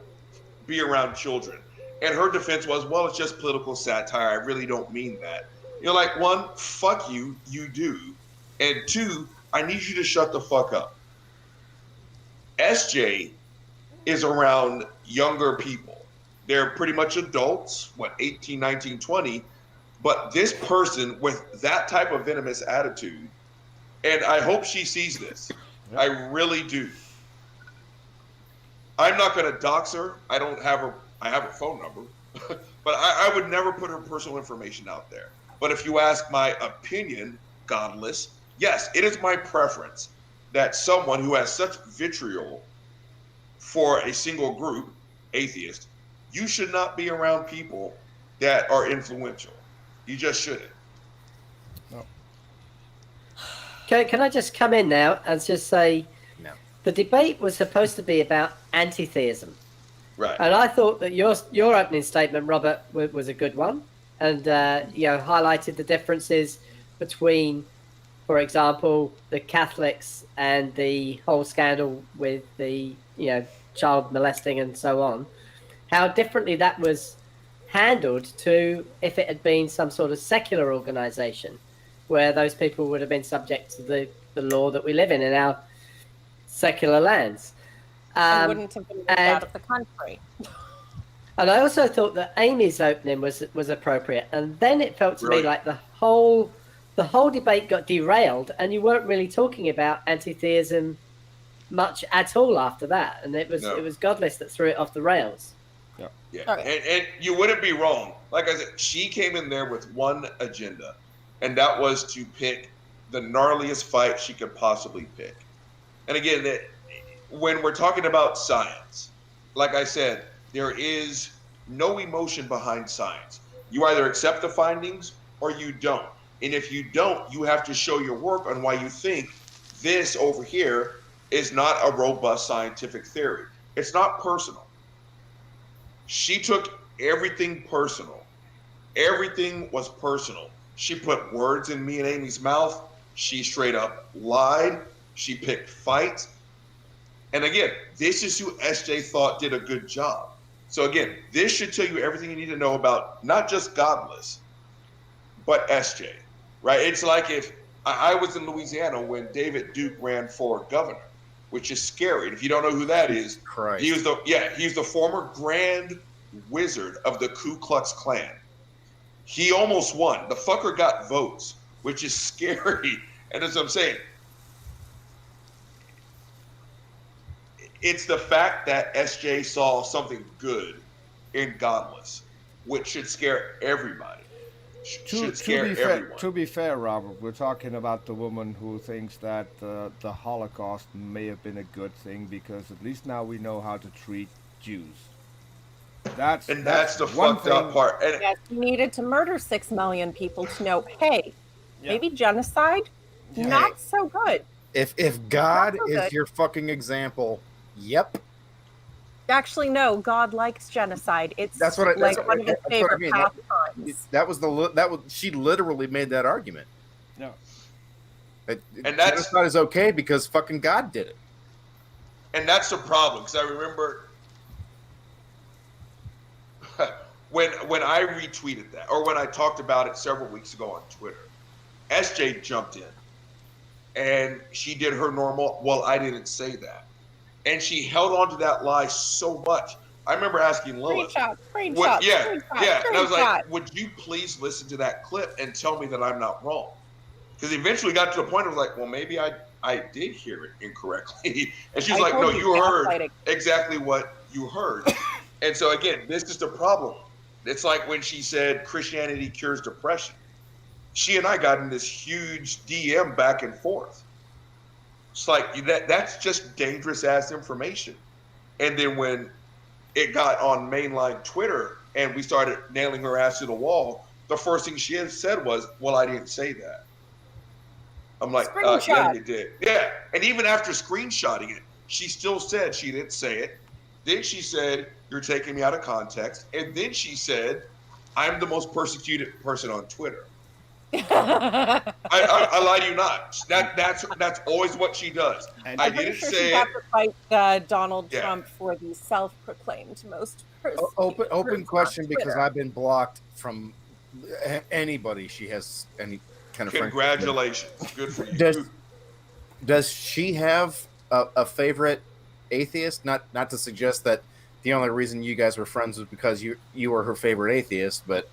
be around children. And her defense was, well, it's just political satire. I really don't mean that. You're like, one, fuck you, you do. And two, I need you to shut the fuck up. SJ is around younger people. They're pretty much adults, 18, 19, 20. But this person with that type of venomous attitude, and I hope she sees this. Yep. I really do. I'm not going to dox her. I don't have her. I have her phone number, but I would never put her personal information out there. But if you ask my opinion, Godless, yes, it is my preference that someone who has such vitriol for a single group, atheist, you should not be around people that are influential. You just shouldn't. No. Can I just come in now and just say, no. The debate was supposed to be about anti-theism. Right. And I thought that your opening statement, Robert, was a good one, and highlighted the differences between, for example, the Catholics and the whole scandal with the child molesting and so on. How differently that was handled to if it had been some sort of secular organization, where those people would have been subject to the law that we live in our secular lands. And wouldn't have been out of the country. And I also thought that Amy's opening was appropriate. And then it felt to me like the whole the whole debate got derailed, and you weren't really talking about anti-theism much at all after that, and it was Godless that threw it off the rails. Yeah, Okay. and you wouldn't be wrong. Like I said, she came in there with one agenda, and that was to pick the gnarliest fight she could possibly pick. And again, when we're talking about science, like I said, there is no emotion behind science. You either accept the findings or you don't. And if you don't, you have to show your work on why you think this over here is not a robust scientific theory. It's not personal. She took everything personal. Everything was personal. She put words in me and Amy's mouth. She straight up lied. She picked fights. And again, this is who SJ thought did a good job. So again, this should tell you everything you need to know about not just Godless, but SJ, right? It's like if I was in Louisiana when David Duke ran for governor, which is scary. And if you don't know who that is, Christ. he was the former Grand Wizard of the Ku Klux Klan. He almost won. The fucker got votes, which is scary. And as I'm saying, it's the fact that SJ saw something good in Godless, which should scare everybody. To be fair, Robert, we're talking about the woman who thinks that the Holocaust may have been a good thing because at least now we know how to treat Jews. That's the one fucked up part. And Yes, you needed to murder 6 million people to know, hey, maybe genocide, not so good. If God Not so is good. your fucking example, yep. Actually, no, God likes genocide. It's That's what I- like that's one of his what I favorite mean. pastimes. She literally made that argument. No. And that's- genocide is okay because fucking God did it. And that's the problem, because I remember when I retweeted that, or when I talked about it several weeks ago on Twitter, SJ jumped in, and she did her normal, well, I didn't say that. And she held on to that lie so much. I remember asking Lilith. Screenshot. And I was like, would you please listen to that clip and tell me that I'm not wrong? Because eventually got to the point of like, well, maybe I did hear it incorrectly. And she's like, no, you heard exactly what you heard. And so again, this is the problem. It's like when she said Christianity cures depression. She and I got in this huge DM back and forth. It's like that's just dangerous ass information. And then when it got on mainline Twitter and we started nailing her ass to the wall, the first thing she had said was, well, I didn't say that. I'm like, yeah, you did. Yeah. And even after screenshotting it, she still said she didn't say it. Then she said, you're taking me out of context. And then she said, I'm the most persecuted person on Twitter. I lie to you not. That's always what she does. And I'm pretty sure she got to fight Donald Trump for the self-proclaimed most persecuted. Open question, on because Twitter. I've been blocked from anybody she has any kind of Congratulations. Good for you. Does she have a favorite atheist? Not to suggest that the only reason you guys were friends was because you were her favorite atheist, but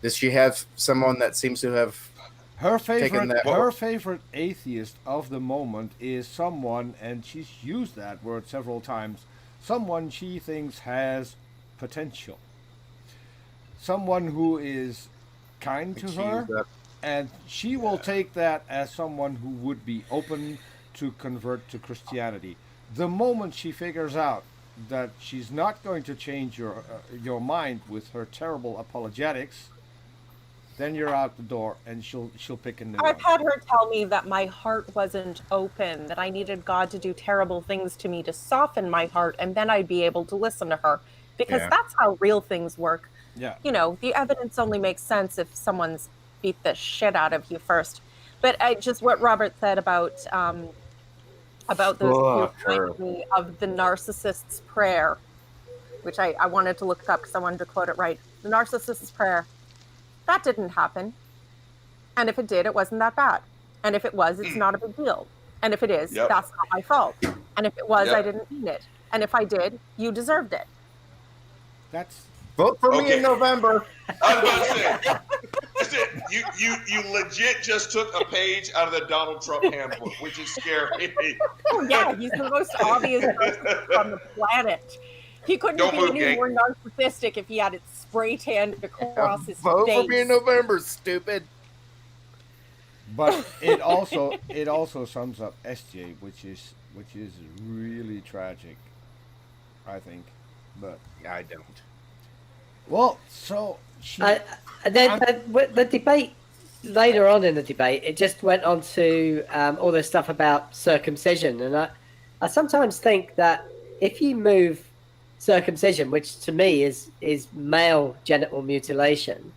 does she have someone that seems to have her taken that? favorite atheist of the moment is someone, and she's used that word several times, someone she thinks has potential. Someone who is kind to her, and she will take that as someone who would be open to convert to Christianity. The moment she figures out that she's not going to change your mind with her terrible apologetics, then you're out the door, and she'll pick a new one. I've had her tell me that my heart wasn't open, that I needed God to do terrible things to me to soften my heart, and then I'd be able to listen to her. Because that's how real things work. Yeah. You know, the evidence only makes sense if someone's beat the shit out of you first. But just what Robert said about those of the narcissist's prayer, which I wanted to look up because I wanted to quote it right. The narcissist's prayer. That didn't happen. And if it did, it wasn't that bad. And if it was, it's not a big deal. And if it is, that's not my fault. And if it was, I didn't mean it. And if I did, you deserved it. Vote for me Okay. in November. I was about to say, that's it. You legit just took a page out of the Donald Trump handbook, which is scary. Oh yeah, he's the most obvious person on the planet. He couldn't Don't be move, any gang. more narcissistic if he had it spray tanned across his Vote face. for me in November, stupid. But it also sums up SJ, which is really tragic, I think. But I don't. well, so she. The debate later on in the debate, it just went on to all this stuff about circumcision, and I sometimes think that if you move circumcision, which to me is male genital mutilation,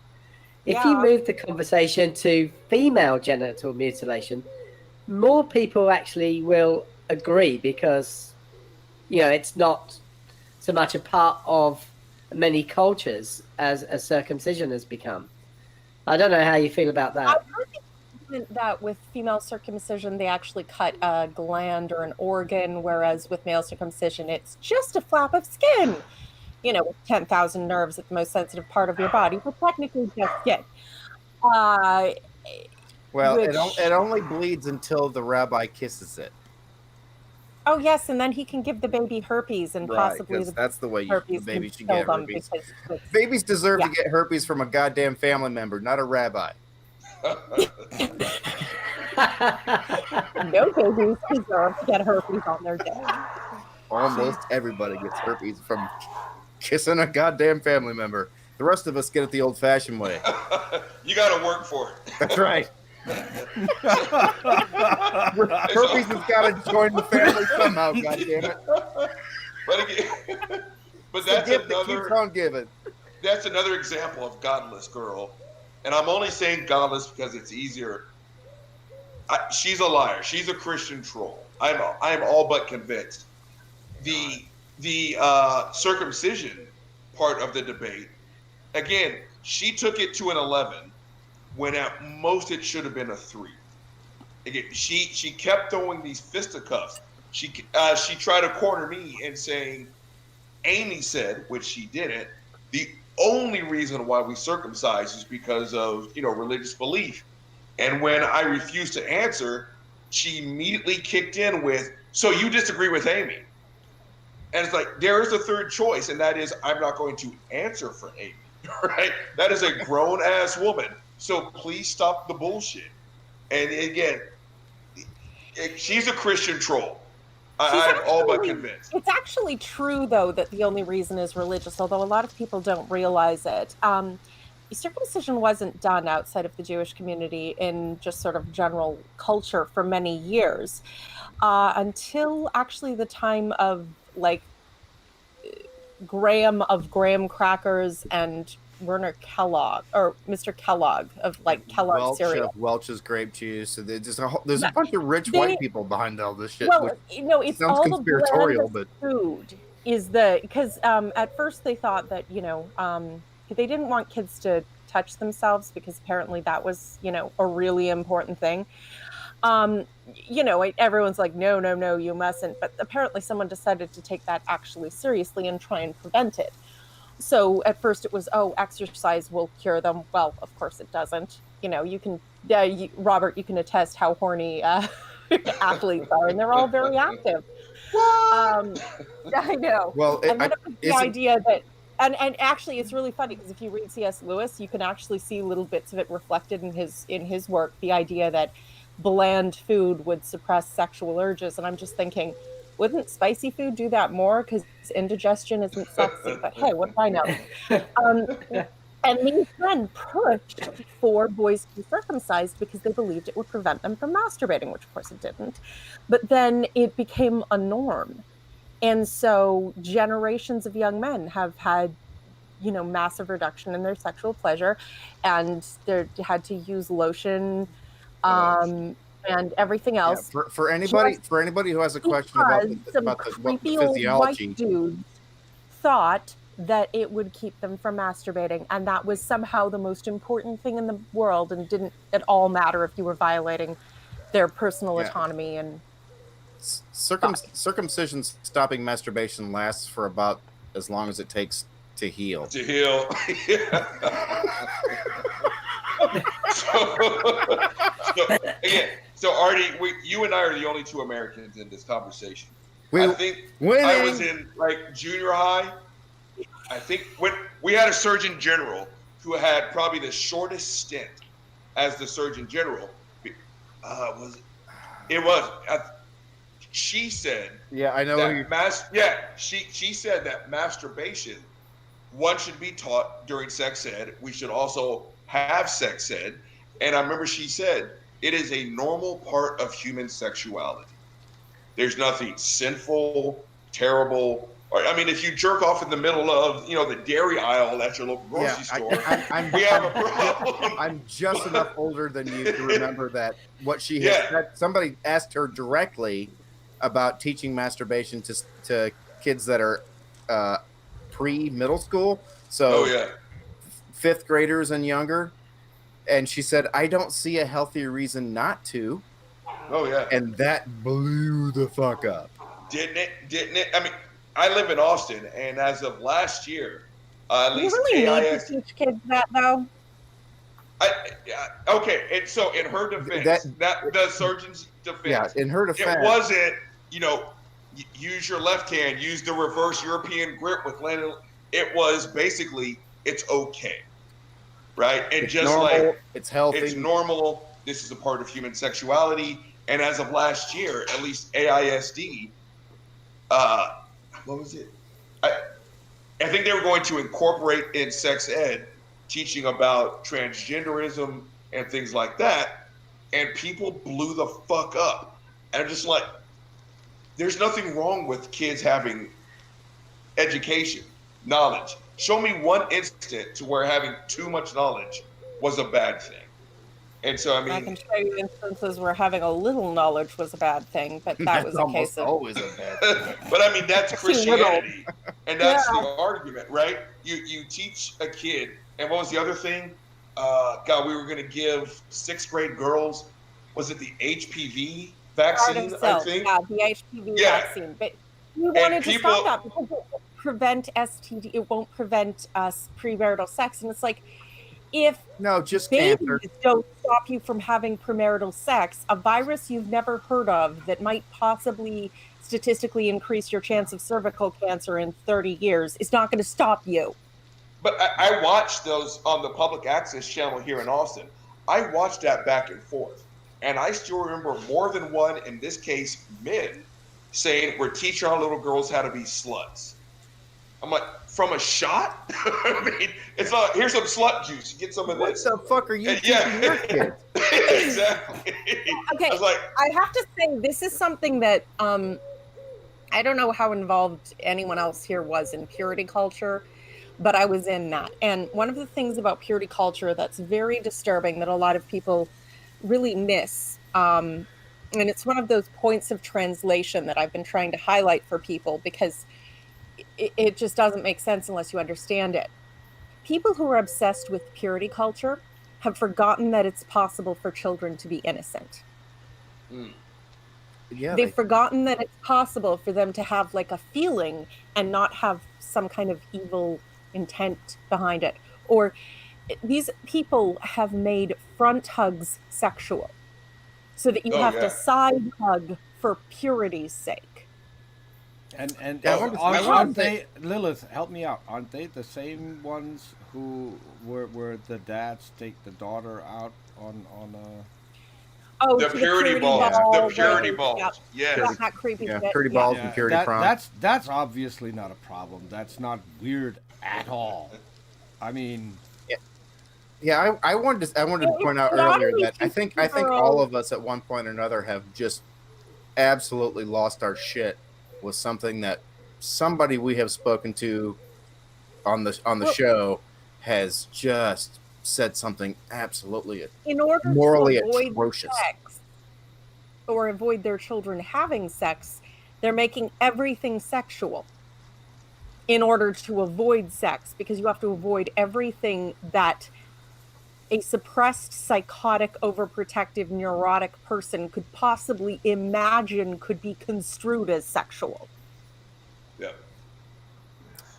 if you move the conversation to female genital mutilation, more people actually will agree because it's not so much a part of many cultures as circumcision has become. I don't know how you feel about that. I think that with female circumcision, they actually cut a gland or an organ, whereas with male circumcision, it's just a flap of skin, with 10,000 nerves at the most sensitive part of your body, but technically just skin. Well, it only bleeds until the rabbi kisses it. Oh yes, and then he can give the baby herpes, and possibly that's the way the baby should get herpes. Babies deserve to get herpes from a goddamn family member, not a rabbi. No babies deserve to get herpes on their day. Almost everybody gets herpes from kissing a goddamn family member. The rest of us get it the old-fashioned way. You got to work for it. That's right. Herpes has got to join the family somehow. Goddammit! But that's the gift that keeps on giving. That's another example of godless girl, and I'm only saying godless because it's easier. She's a liar. She's a Christian troll. I'm all but convinced. The circumcision part of the debate, again, she took it to an 11 when at most it should have been a 3. Again, she kept throwing these fisticuffs. She tried to corner me and saying, Amy said, which she didn't, the only reason why we circumcise is because of religious belief. And when I refused to answer, she immediately kicked in with, so you disagree with Amy. And it's like, there is a third choice, and that is I'm not going to answer for Amy, right? That is a grown-ass woman. So please stop the bullshit. And again, she's a Christian troll. I'm all but convinced. It's actually true, though, that the only reason is religious, although a lot of people don't realize it. Circumcision wasn't done outside of the Jewish community in just sort of general culture for many years, until actually the time of Graham ccrackers and Werner Kellogg, or Mr. Kellogg of Kellogg cereal. Welch's grape juice. So there's a bunch of rich white people behind all this shit. Well, it's sounds all conspiratorial, the but food is because at first they thought that they didn't want kids to touch themselves because apparently that was a really important thing. Everyone's like, no, you mustn't. But apparently someone decided to take that actually seriously and try and prevent it. So at first it was, exercise will cure them. Well, of course it doesn't. You can, Robert, you can attest how horny athletes are, and they're all very active. I know. Well, the idea that, and actually it's really funny because if you read C.S. Lewis, you can actually see little bits of it reflected in his work. The idea that bland food would suppress sexual urges, and I'm just thinking, wouldn't spicy food do that more? Because indigestion isn't sexy. But hey, what do I know? And these men pushed for boys to be circumcised because they believed it would prevent them from masturbating, which of course it didn't. But then it became a norm. And so generations of young men have had, massive reduction in their sexual pleasure, and they had to use lotion, and everything else. Yeah, for anybody who has a question about the physiology, white dudes thought that it would keep them from masturbating, and that was somehow the most important thing in the world, and didn't at all matter if you were violating their personal autonomy. And circumcision stopping masturbation lasts for about as long as it takes to heal. To heal. So Artie, you and I are the only two Americans in this conversation. I think I was in like junior high. I think when we had a Surgeon General who had probably the shortest stint as the Surgeon General. She said, "Yeah, I know." She said that masturbation, one, should be taught during sex ed. We should also have sex ed. And I remember she said, it is a normal part of human sexuality. There's nothing sinful, terrible. I mean, if you jerk off in the middle of, the dairy aisle at your local grocery store, we have a problem. I'm just enough older than you to remember that what she had said. Somebody asked her directly about teaching masturbation to kids that are pre-middle school, so 5th graders and younger. And she said, I don't see a healthy reason not to. Oh, yeah. And that blew the fuck up. Didn't it? I mean, I live in Austin, and as of last year, at least you really AIS... need to teach kids that, though? Okay, and so in her defense, that the surgeon's defense... Yeah, in her defense... It wasn't, use your left hand, use the reverse European grip with landing... It was basically, it's okay. Right? And it's just normal, like it's healthy. It's normal. This is a part of human sexuality. And as of last year, at least AISD, what was it? I think they were going to incorporate in sex ed teaching about transgenderism and things like that. And people blew the fuck up. And I'm just like, there's nothing wrong with kids having education, knowledge. Show me one instant to where having too much knowledge was a bad thing. And so, I can show you instances where having a little knowledge was a bad thing, but that was a case of... always a bad thing. But I mean, that's Christianity. And that's the argument, right? You teach a kid, and what was the other thing? We were going to give 6th grade girls, was it the HPV vaccine, I think? Yeah, the HPV vaccine. But you wanted to stop that because it won't prevent STD, it won't prevent premarital sex. And it's like, if just babies cancer don't stop you from having premarital sex, a virus you've never heard of that might possibly statistically increase your chance of cervical cancer in 30 years is not going to stop you. But I watched those on the public access channel here in Austin. I watched that back and forth. And I still remember more than one, in this case, men, saying, we're teaching our little girls how to be sluts. I'm like, from a shot? I mean, it's not, here's some slut juice. You get some of this. What the fuck are you teaching your kids? Exactly. Okay, I have to say, this is something that I don't know how involved anyone else here was in purity culture, but I was in that. And one of the things about purity culture that's very disturbing that a lot of people really miss, and it's one of those points of translation that I've been trying to highlight for people because it just doesn't make sense unless you understand it. People who are obsessed with purity culture have forgotten that it's possible for children to be innocent. Yeah, They've forgotten that it's possible for them to have like a feeling and not have some kind of evil intent behind it. Or these people have made front hugs sexual so that you have to side hug for purity's sake. And aren't they, Lilith, help me out, aren't they the same ones who where the dads take the daughter out on the purity balls. The purity balls. Yeah. That creepy shit. Purity balls and purity prom. That's obviously not a problem. That's not weird at all. I mean, I wanted to point out earlier that I think all of us at one point or another have just absolutely lost our shit with something that somebody we have spoken to on the show has just said something absolutely morally atrocious. Sex, or avoid their children having sex, they're making everything sexual in order to avoid sex, because you have to avoid everything that a suppressed, psychotic, overprotective, neurotic person could possibly imagine could be construed as sexual. Yeah.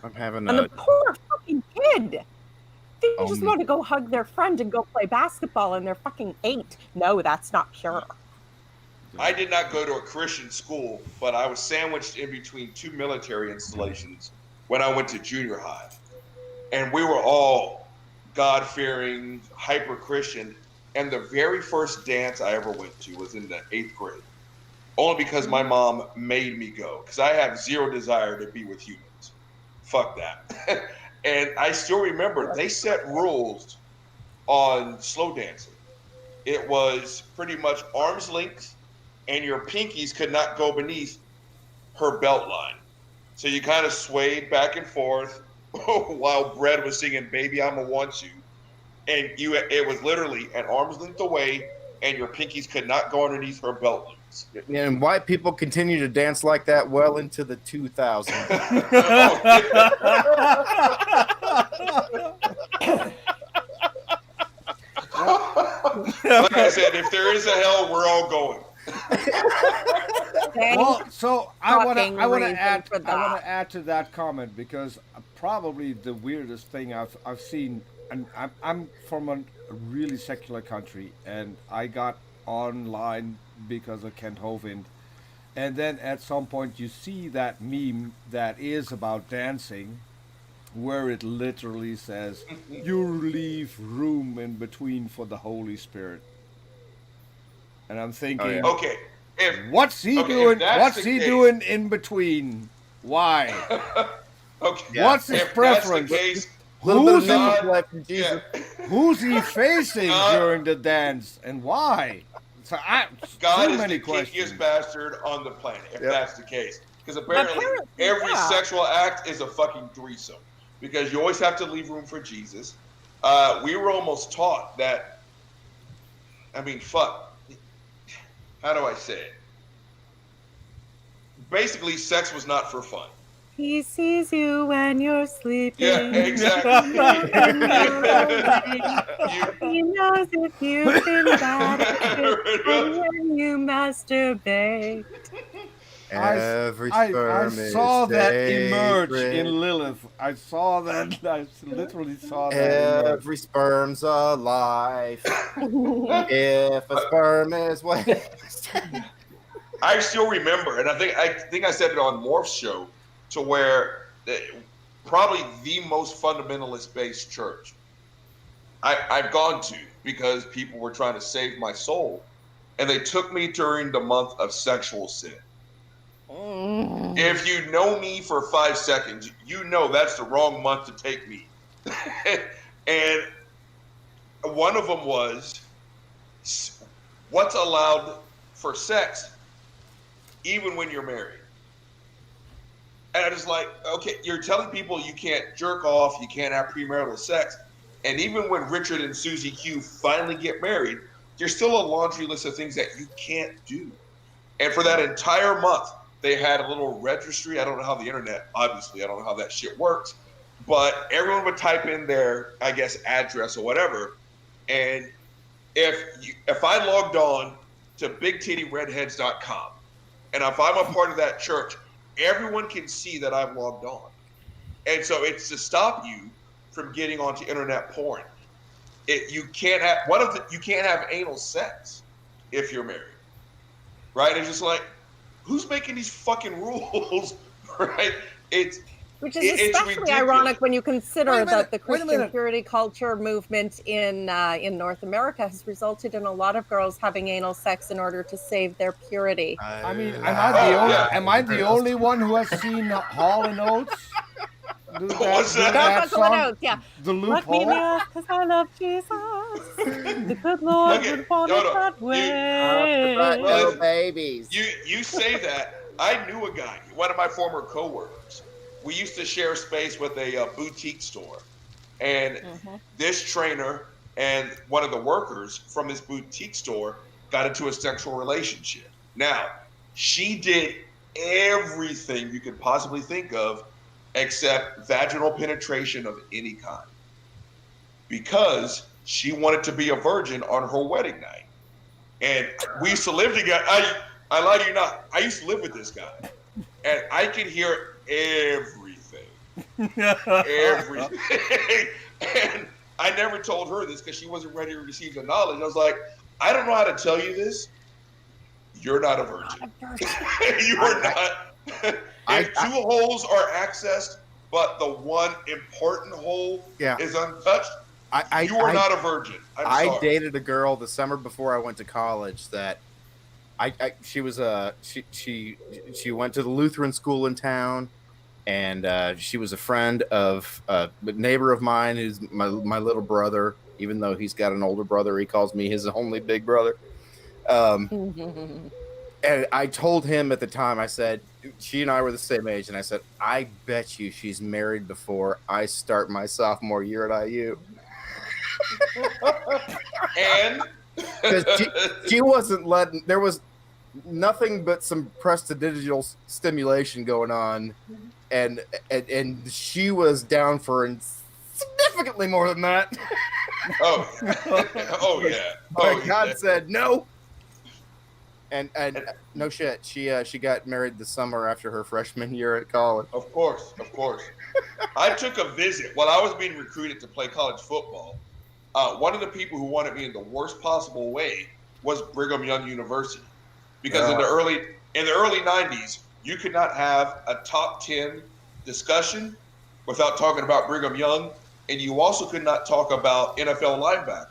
I'm having and the poor kid. They just want to go hug their friend and go play basketball, and they're fucking 8. No, that's not pure. I did not go to a Christian school, but I was sandwiched in between 2 military installations when I went to junior high. And we were all God-fearing, hyper-Christian. And the very first dance I ever went to was in the 8th grade. Only because my mom made me go. Because I have zero desire to be with humans. Fuck that. And I still remember they set rules on slow dancing. It was pretty much arm's length, and your pinkies could not go beneath her belt line. So you kind of swayed back and forth while Brett was singing Baby I'ma Want You. And it was literally an arm's length away, and your pinkies could not go underneath her belt loops. And white people continue to dance like that well into the 2000s. Like I said, if there is a hell, we're all going. Well, so I want to add to that comment, because probably the weirdest thing I've seen, and I'm from a really secular country, and I got online because of Kent Hovind, and then at some point you see that meme that is about dancing, where it literally says, "You leave room in between for the Holy Spirit," and I'm thinking, okay. What's he doing? What's he doing in between? Why? Okay. What's his preference? Who's he facing during the dance, and why? God so is many the questions. kinkiest bastard on the planet, if that's the case. Because apparently every sexual act is a fucking threesome. Because you always have to leave room for Jesus. We were almost taught that, I mean, fuck. How do I say it? Basically, sex was not for fun. He sees you when you're sleeping. Yeah, exactly. He knows if you've been bad when you masturbate. I saw that emerge in Lilith. I saw that. I literally saw that. Every sperm's alive. If a sperm is waste. I still remember, and I think I said it on Morph's show, to where probably the most fundamentalist-based church I've gone to, because people were trying to save my soul, and they took me during the month of sexual sin. If you know me for 5 seconds, you know that's the wrong month to take me. And one of them was, what's allowed for sex even when you're married? And I just like, okay, you're telling people you can't jerk off, you can't have premarital sex. And even when Richard and Susie Q finally get married, there's still a laundry list of things that you can't do. And for that entire month, they had a little registry. I don't know how the internet, obviously, I don't know how that shit works, but everyone would type in their, I guess, address or whatever. And if I logged on to bigtittyredheads.com, and if I'm a part of that church, everyone can see that I've logged on. And so it's to stop you from getting onto internet porn. You can't have anal sex if you're married, right? It's just like, who's making these fucking rules, right? Which is especially ironic when you consider that the Christian purity culture movement in North America has resulted in a lot of girls having anal sex in order to save their purity. I mean, am I the only one who has seen Hall and Oates? What's that song? Yeah. The Loophole? Let me ask, 'cause I love Jesus. The good Lord would want it that way. Well, babies. You say that. I knew a guy, one of my former coworkers. We used to share space with a boutique store. And this trainer and one of the workers from this boutique store got into a sexual relationship. Now, she did everything you could possibly think of except vaginal penetration of any kind, because she wanted to be a virgin on her wedding night. And we used to live together. I lie to you not, I used to live with this guy, and I could hear everything. Everything. And I never told her this because she wasn't ready to receive the knowledge. I was like, I don't know how to tell you this. You're not a virgin. You are not. If two holes are accessed, but the one important hole is untouched, you are not a virgin. I dated a girl the summer before I went to college that she went to the Lutheran school in town, and she was a friend of a neighbor of mine who's my little brother. Even though he's got an older brother, he calls me his only big brother. And I told him at the time, I said, she and I were the same age, and I said, I bet you she's married before I start my sophomore year at IU. And because she wasn't letting, there was nothing but some prestidigital stimulation going on, and she was down for significantly more than that. Oh yeah. But God said no. And no shit, she got married the summer after her freshman year at college. Of course. I took a visit while I was being recruited to play college football. One of the people who wanted me in the worst possible way was Brigham Young University, because in the early 90s, you could not have a top 10 discussion without talking about Brigham Young, and you also could not talk about NFL linebackers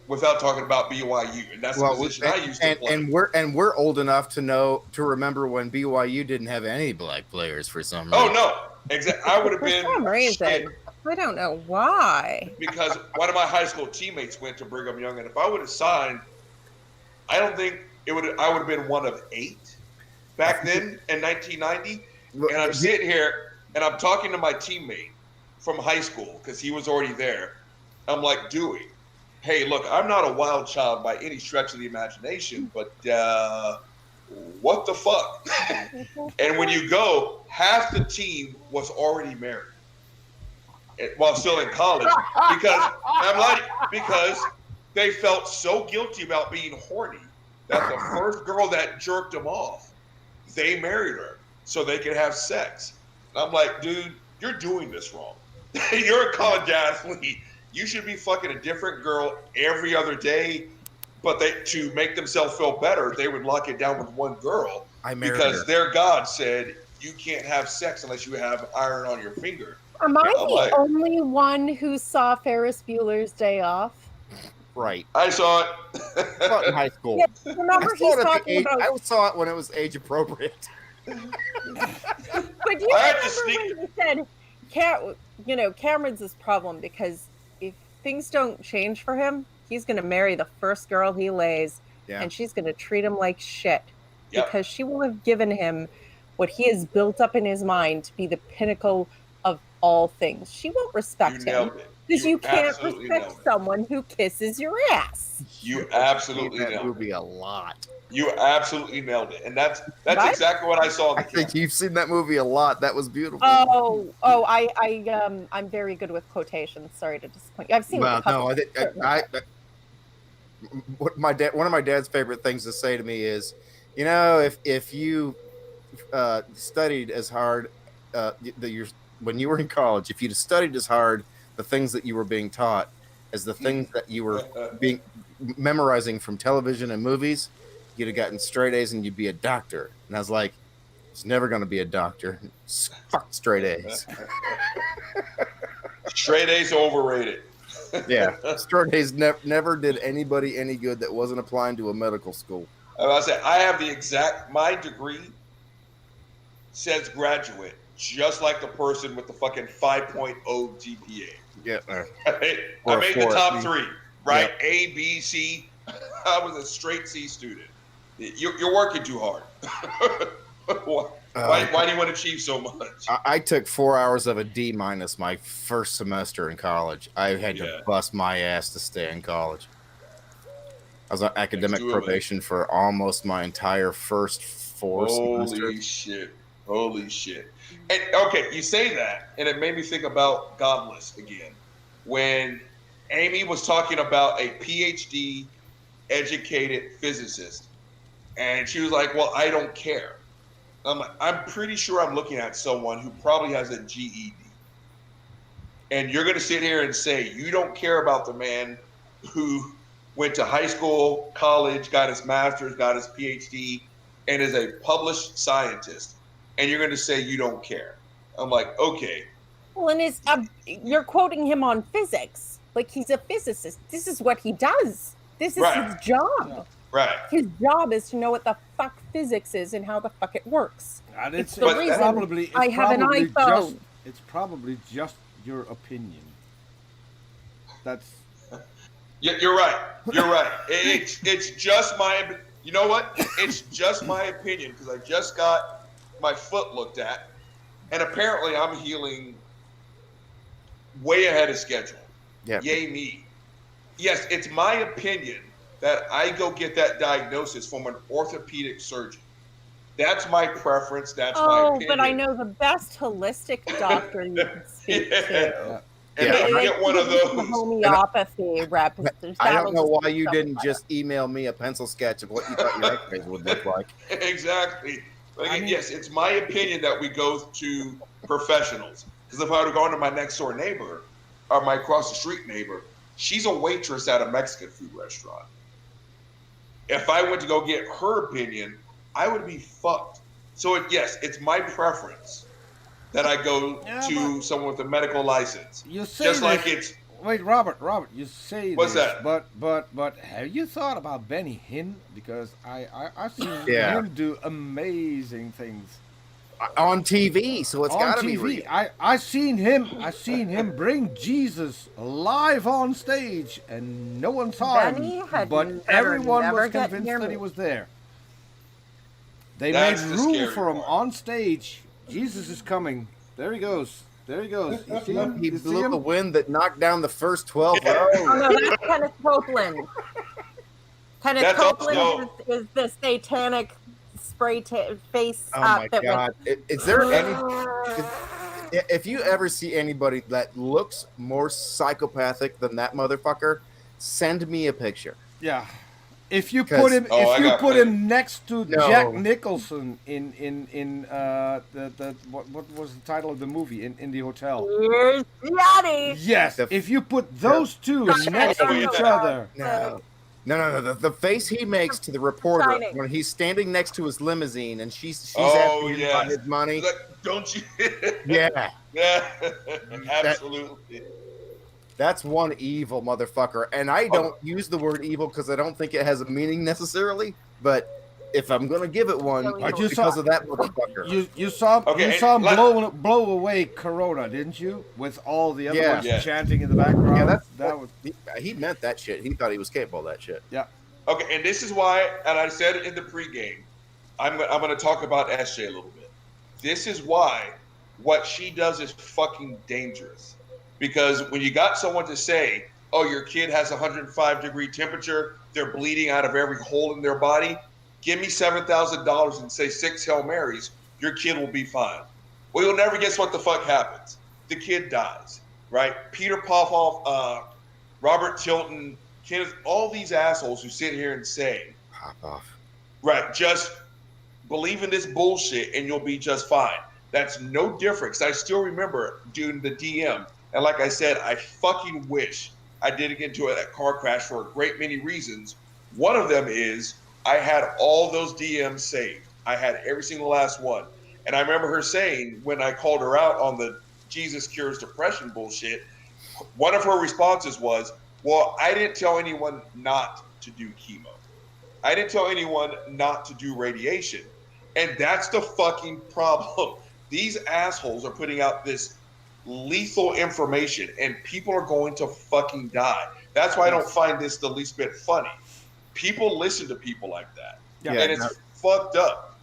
without talking about BYU, and that's the position I used to play. And we're old enough to remember when BYU didn't have any black players for some reason. Oh no, exactly. I would have been for some reason. Shit. I don't know why. Because one of my high school teammates went to Brigham Young, and if I would have signed, I don't think I would have been one of 8 back then in 1990. And I'm sitting here and I'm talking to my teammate from high school because he was already there. I'm like, Dewey, hey, look, I'm not a wild child by any stretch of the imagination, but what the fuck? And when you go, half the team was already married while still in college because they felt so guilty about being horny that the first girl that jerked them off, they married her so they could have sex. And I'm like, dude, you're doing this wrong. You're a college athlete. You should be fucking a different girl every other day. But to make themselves feel better, they would lock it down with one girl because their God said you can't have sex unless you have iron on your finger. Am I the only one who saw Ferris Bueller's Day Off? Right. I saw it. I saw it in high school. Yeah, remember he's talking about... I saw it when it was age appropriate. But you remember when he said, Cameron's this problem because if things don't change for him, he's going to marry the first girl he lays, and she's going to treat him like shit because she will have given him what he has built up in his mind to be the pinnacle of all things. She won't respect him because you can't respect someone who kisses your ass. You absolutely nailed that movie a lot. You absolutely nailed it, and that's exactly what I saw. I think you've seen that movie a lot. That was beautiful. I'm very good with quotations. Sorry to disappoint you. I've seen it a couple. One of my dad's favorite things to say to me is, if you studied as hard when you were in college, if you'd studied as hard the things that you were being taught as the things that you were memorizing from television and movies, you'd have gotten straight A's and you'd be a doctor. And I was like, it's never going to be a doctor. Fuck straight A's. Straight A's overrated. Yeah, straight A's never did anybody any good that wasn't applying to a medical school. I have my degree says graduate, just like the person with the fucking 5.0 GPA. Yeah. I made the top 3, right? Yeah. A, B, C. I was a straight C student. You're working too hard. Why do you want to achieve so much? I took 4 hours of a D- my first semester in college. I had to bust my ass to stay in college. I was on academic probation for almost my entire first 4 semesters. Holy shit. And, okay, you say that, and it made me think about Godless again. When Amy was talking about a PhD educated physicist, and she was like, well, I don't care. I'm pretty sure I'm looking at someone who probably has a GED. And you're going to sit here and say you don't care about the man who went to high school, college, got his master's, got his PhD, and is a published scientist. And you're going to say you don't care. I'm like, okay. Well, and you're quoting him on physics. Like, he's a physicist. This is what he does. This is his job. Right. His job is to know what the fuck physics is and how the fuck it works. And it's the reason I have an iPhone. It's probably just your opinion. That's. Yeah, you're right. You're right. It's just my. You know what? It's just my opinion because I just got my foot looked at, and apparently I'm healing way ahead of schedule. Yeah. Yay me. Yes, it's my opinion that I go get that diagnosis from an orthopedic surgeon. That's my preference. That's my opinion. But I know the best holistic doctor you can speak to. And if you get one of those homeopathy rep. I don't know why you didn't just email me a pencil sketch of what you thought your X-rays would look like. Exactly. But again, yes, it's my opinion that we go to professionals. Because if I were to go to my next door neighbor or my across the street neighbor, she's a waitress at a Mexican food restaurant. If I went to go get her opinion, I would be fucked. So yes, it's my preference that I go to someone with a medical license. You say just this, like it's. Wait, Robert, you say what's this, that? But have you thought about Benny Hinn? Because I've seen him do amazing things on TV. So it's got to be real. I seen him bring Jesus live on stage, and no one saw him, but everyone was convinced that he was there. They made room for him on stage. Jesus is coming. There he goes. There he goes. You see him? He blew the wind that knocked down the first 12 rows. Oh, no, that's Kenneth Copeland. Kenneth Copeland is the satanic spray face. Oh, my God. Is there any... If you ever see anybody that looks more psychopathic than that motherfucker, send me a picture. Yeah. If you put him next to Jack Nicholson in what was the title of the movie in the hotel? Here's Johnny. Yes. If you put those two next to each other. No. The face he makes to the reporter when he's standing next to his limousine and she's asking him about his money. Like, don't you? Yeah. Absolutely. That's one evil motherfucker. And I don't use the word evil because I don't think it has a meaning necessarily. But if I'm going to give it one, it's because of that motherfucker. You saw him blow away Corona, didn't you? With all the other ones chanting in the background. Yeah, he meant that shit. He thought he was capable of that shit. Yeah. Okay, and this is why, and I said it in the pregame, I'm going to talk about SJ a little bit. This is why what she does is fucking dangerous. Because when you got someone to say, oh, your kid has 105-degree temperature, they're bleeding out of every hole in their body, give me $7,000 and say 6 Hail Marys, your kid will be fine. Well, you'll never guess what the fuck happens. The kid dies, right? Peter Popoff, Robert Tilton, Kenneth, all these assholes who sit here and say, Popoff. Right, just believe in this bullshit and you'll be just fine. That's no different. 'Cause I still remember doing the DM. And like I said, I fucking wish I didn't get into a car crash for a great many reasons. One of them is I had all those DMs saved. I had every single last one. And I remember her saying when I called her out on the Jesus cures depression bullshit, one of her responses was, well, I didn't tell anyone not to do chemo. I didn't tell anyone not to do radiation. And that's the fucking problem. These assholes are putting out this lethal information and people are going to fucking die. That's why I don't find this the least bit funny. People listen to people like that. And it's fucked up.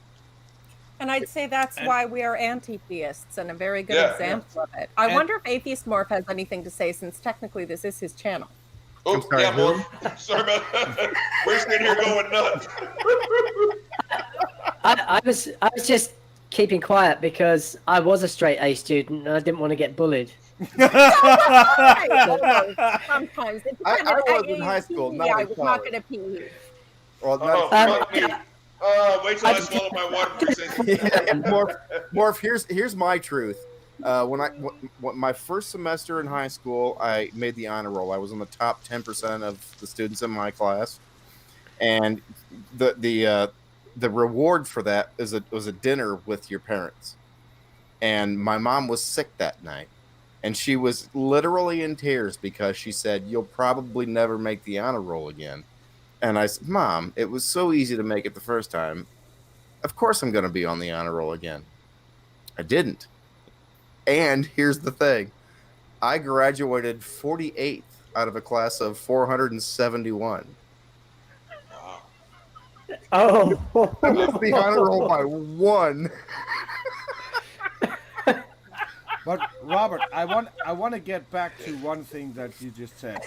And I'd say that's why we are anti-theists and a very good example of it. I wonder if Atheist Morph has anything to say since technically this is his channel. Oh, yeah, Morph. Sorry about that. We're sitting here going nuts. I was just keeping quiet because I was a straight A student and I didn't want to get bullied. Sometimes I was in high school. I was not going to pee. Well, Wait till I swallow my water before you say something. Morph, here's my truth. When my first semester in high school, I made the honor roll. I was in the top 10% of the students in my class, and the reward for that was a dinner with your parents. And my mom was sick that night, and she was literally in tears because she said, "You'll probably never make the honor roll again." And I said, "Mom, it was so easy to make it the first time. Of course I'm going to be on the honor roll again." I didn't. And here's the thing. I graduated 48th out of a class of 471. Wow. Oh. I missed the honor roll by one. But Robert, I want to get back to one thing that you just said.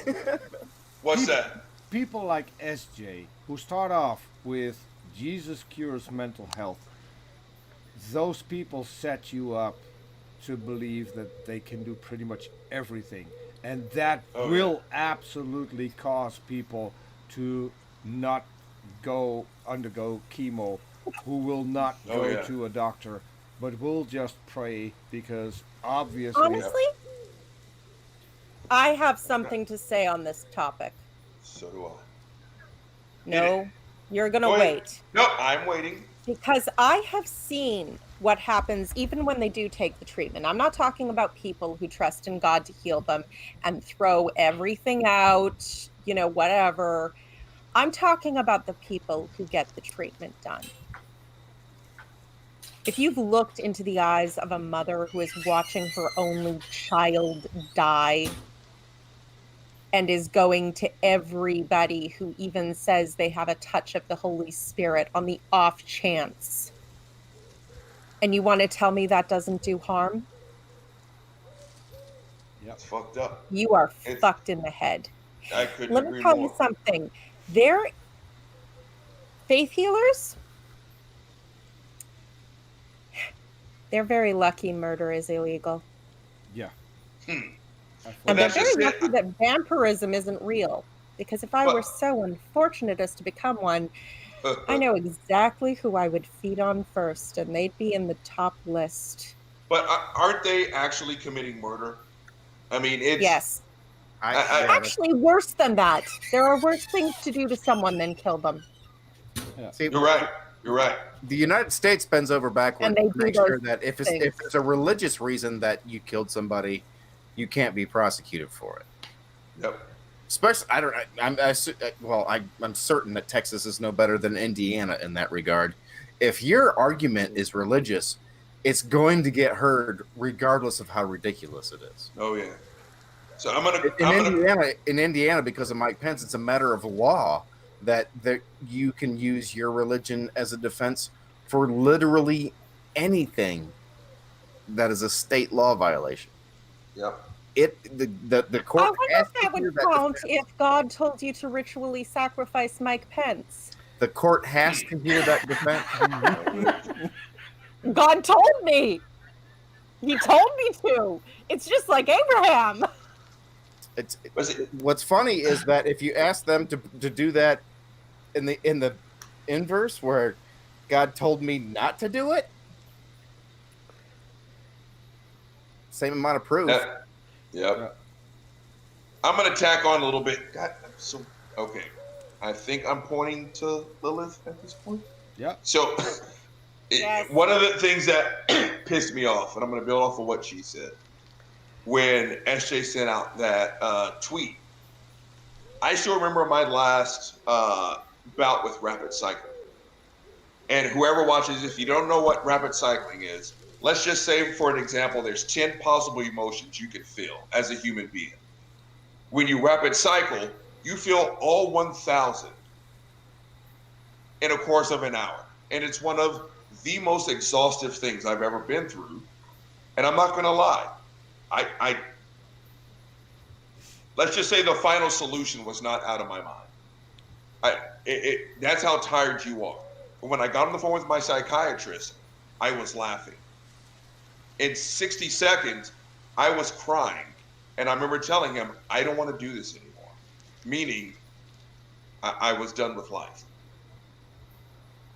What's that? People like SJ, who start off with Jesus cures mental health, those people set you up to believe that they can do pretty much everything. And that will absolutely cause people to not undergo chemo, who will not go to a doctor, but will just pray because obviously... Honestly, I have something to say on this topic. So do I. No, you're going to wait. No, I'm waiting. Because I have seen what happens even when they do take the treatment. I'm not talking about people who trust in God to heal them and throw everything out, whatever. I'm talking about the people who get the treatment done. If you've looked into the eyes of a mother who is watching her only child die and is going to everybody who even says they have a touch of the Holy Spirit on the off chance, and you want to tell me that doesn't do harm? Yeah, it's fucked up. You are fucked in the head. I couldn't Let agree me tell more. you something. They're faith healers. They're very lucky murder is illegal. Yeah. And they're that's very just it. lucky that vampirism isn't real. Because if I were so unfortunate as to become one, I know exactly who I would feed on first, and they'd be in the top list. But aren't they actually committing murder? I mean, it's... Yes. Actually, Actually, worse than that. There are worse things to do to someone than kill them. see, You're right. You're right. the United States bends over backwards And they to make do those sure that if things. there's a religious reason that you killed somebody, you can't be prosecuted for it. Yep. Especially, I'm certain that Texas is no better than Indiana in that regard. If your argument is religious, it's going to get heard regardless of how ridiculous it is. Oh yeah. So I'm gonna in Indiana, because of Mike Pence, it's a matter of law that you can use your religion as a defense for literally anything that is a state law violation. Yep. The court. I wonder if that would count if God told you to ritually sacrifice Mike Pence. The court has to hear that defense. God told me. He told me to. It's just like Abraham. What's funny is that if you ask them to do that in the inverse, where God told me not to do it, same amount of proof. Yep. I'm gonna tack on a little bit. God, okay. I think I'm pointing to Lilith at this point. Yeah. So Yes. one of the things that pissed me off, and I'm gonna build off of what she said, when SJ sent out that tweet, I still remember my last bout with rapid cycling. And whoever watches, if you don't know what rapid cycling is, let's just say, for an example, there's 10 possible emotions you can feel as a human being. When you rapid cycle, you feel all 1,000 in a course of an hour. And it's one of the most exhaustive things I've ever been through. And I'm not going to lie. Let's just say the final solution was not out of my mind. That's how tired you are. When I got on the phone with my psychiatrist, I was laughing. In 60 seconds, I was crying. And I remember telling him, I don't want to do this anymore. Meaning, I was done with life.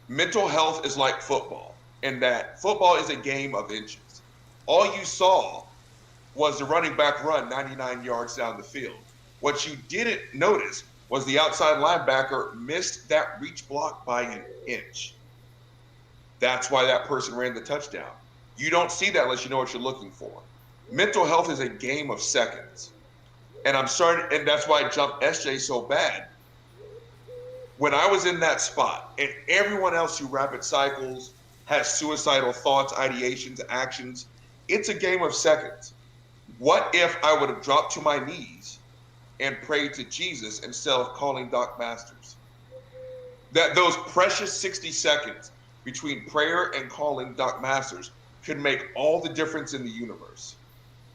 mental health is like football, in that football is a game of inches. All you saw was the running back run 99 yards down the field. What you didn't notice was the outside linebacker missed that reach block by an inch. That's why that person ran the touchdown. You don't see that unless you know what you're looking for. Mental health is a game of seconds. And that's why I jumped SJ so bad. When I was in that spot, and everyone else who rapid cycles, has suicidal thoughts, ideations, actions, it's a game of seconds. What if I would have dropped to my knees and prayed to Jesus instead of calling Doc Masters? That those precious 60 seconds between prayer and calling Doc Masters could make all the difference in the universe,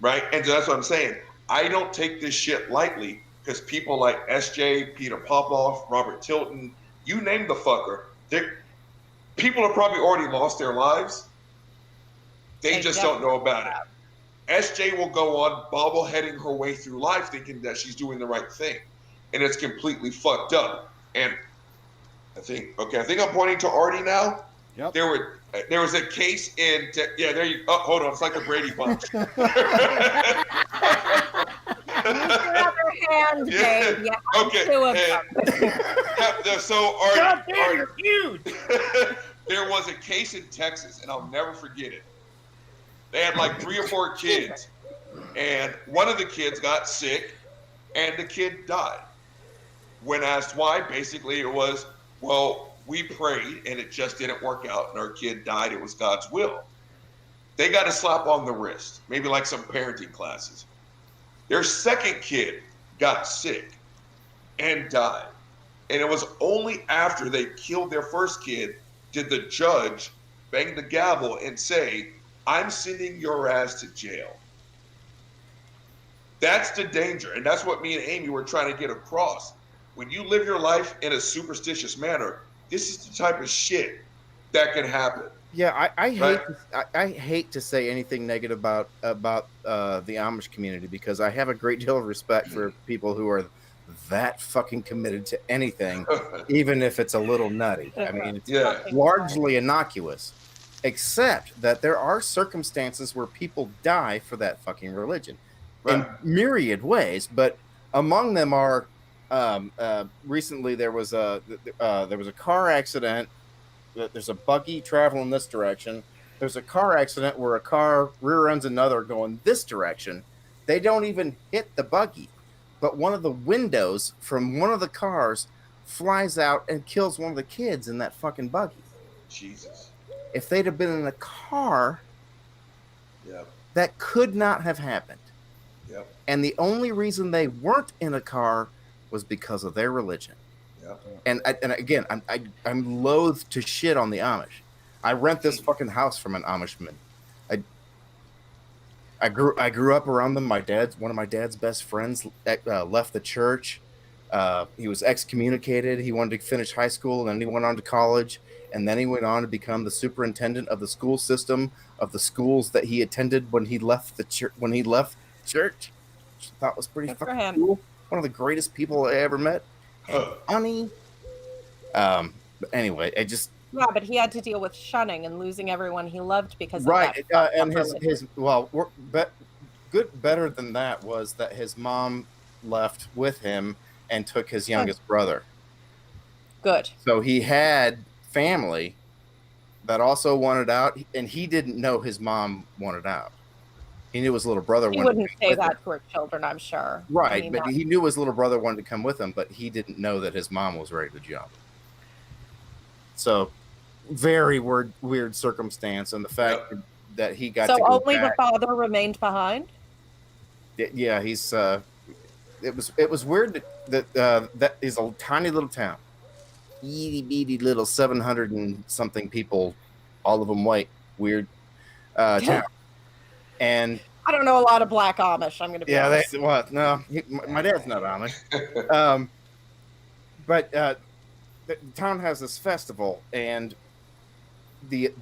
right? And that's what I'm saying. I don't take this shit lightly, because people like SJ, Peter Popoff, Robert Tilton, you name the fucker, people have probably already lost their lives. They just don't know about it. SJ will go on bobbleheading her way through life thinking that she's doing the right thing. And it's completely fucked up. And I think I'm pointing to Artie now. Yep. There was a case in, there you, hold on, it's like the Brady Bunch. Use your other hand, babe. You have two of them. So God damn, you're huge. There was a case in Texas, and I'll never forget it. They had like 3 or 4 kids, and one of the kids got sick, and the kid died. When asked why, basically it was, well, we prayed, and it just didn't work out, and our kid died. It was God's will. They got a slap on the wrist, maybe like some parenting classes. Their second kid got sick and died. And it was only after they killed their first kid did the judge bang the gavel and say, I'm sending your ass to jail. That's the danger. And that's what me and Amy were trying to get across. When you live your life in a superstitious manner, this is the type of shit that can happen. Yeah, I hate to say anything negative about the Amish community, because I have a great deal of respect for people who are that fucking committed to anything, even if it's a little nutty. I mean, it's largely innocuous, except that there are circumstances where people die for that fucking religion in myriad ways. But among them are recently there was a car accident. There's a buggy traveling this direction. There's a car accident where a car rear ends another going this direction. They don't even hit the buggy, but one of the windows from one of the cars flies out and kills one of the kids in that fucking buggy. Jesus. If they'd have been in a car, that could not have happened. Yep. And the only reason they weren't in a car was because of their religion. And again, I'm loath to shit on the Amish. I rent this fucking house from an Amishman. I grew up around them. One of my dad's best friends left the church. He was excommunicated. He wanted to finish high school, and then he went on to college, and then he went on to become the superintendent of the school system of the schools that he attended when he left the church. Which I thought was pretty fucking cool. One of the greatest people I ever met. Funny. But anyway, but he had to deal with shunning and losing everyone he loved because of that. And better than that was that his mom left with him and took his youngest brother. Good. So he had family that also wanted out, and he didn't know his mom wanted out. He knew his little brother wanted to come with him. He wouldn't say that to her children, I'm sure. Right, but he knew his little brother wanted to come with him, but he didn't know that his mom was ready to jump. So, very weird circumstance, and the fact that he got to go only back, the father remained behind? Yeah, he's... It was weird that is a tiny little town. Itty bitty little 700 and something people, all of them white, weird town. And I don't know a lot of black Amish. I'm going to be honest. My dad's not Amish. But the town has this festival, and the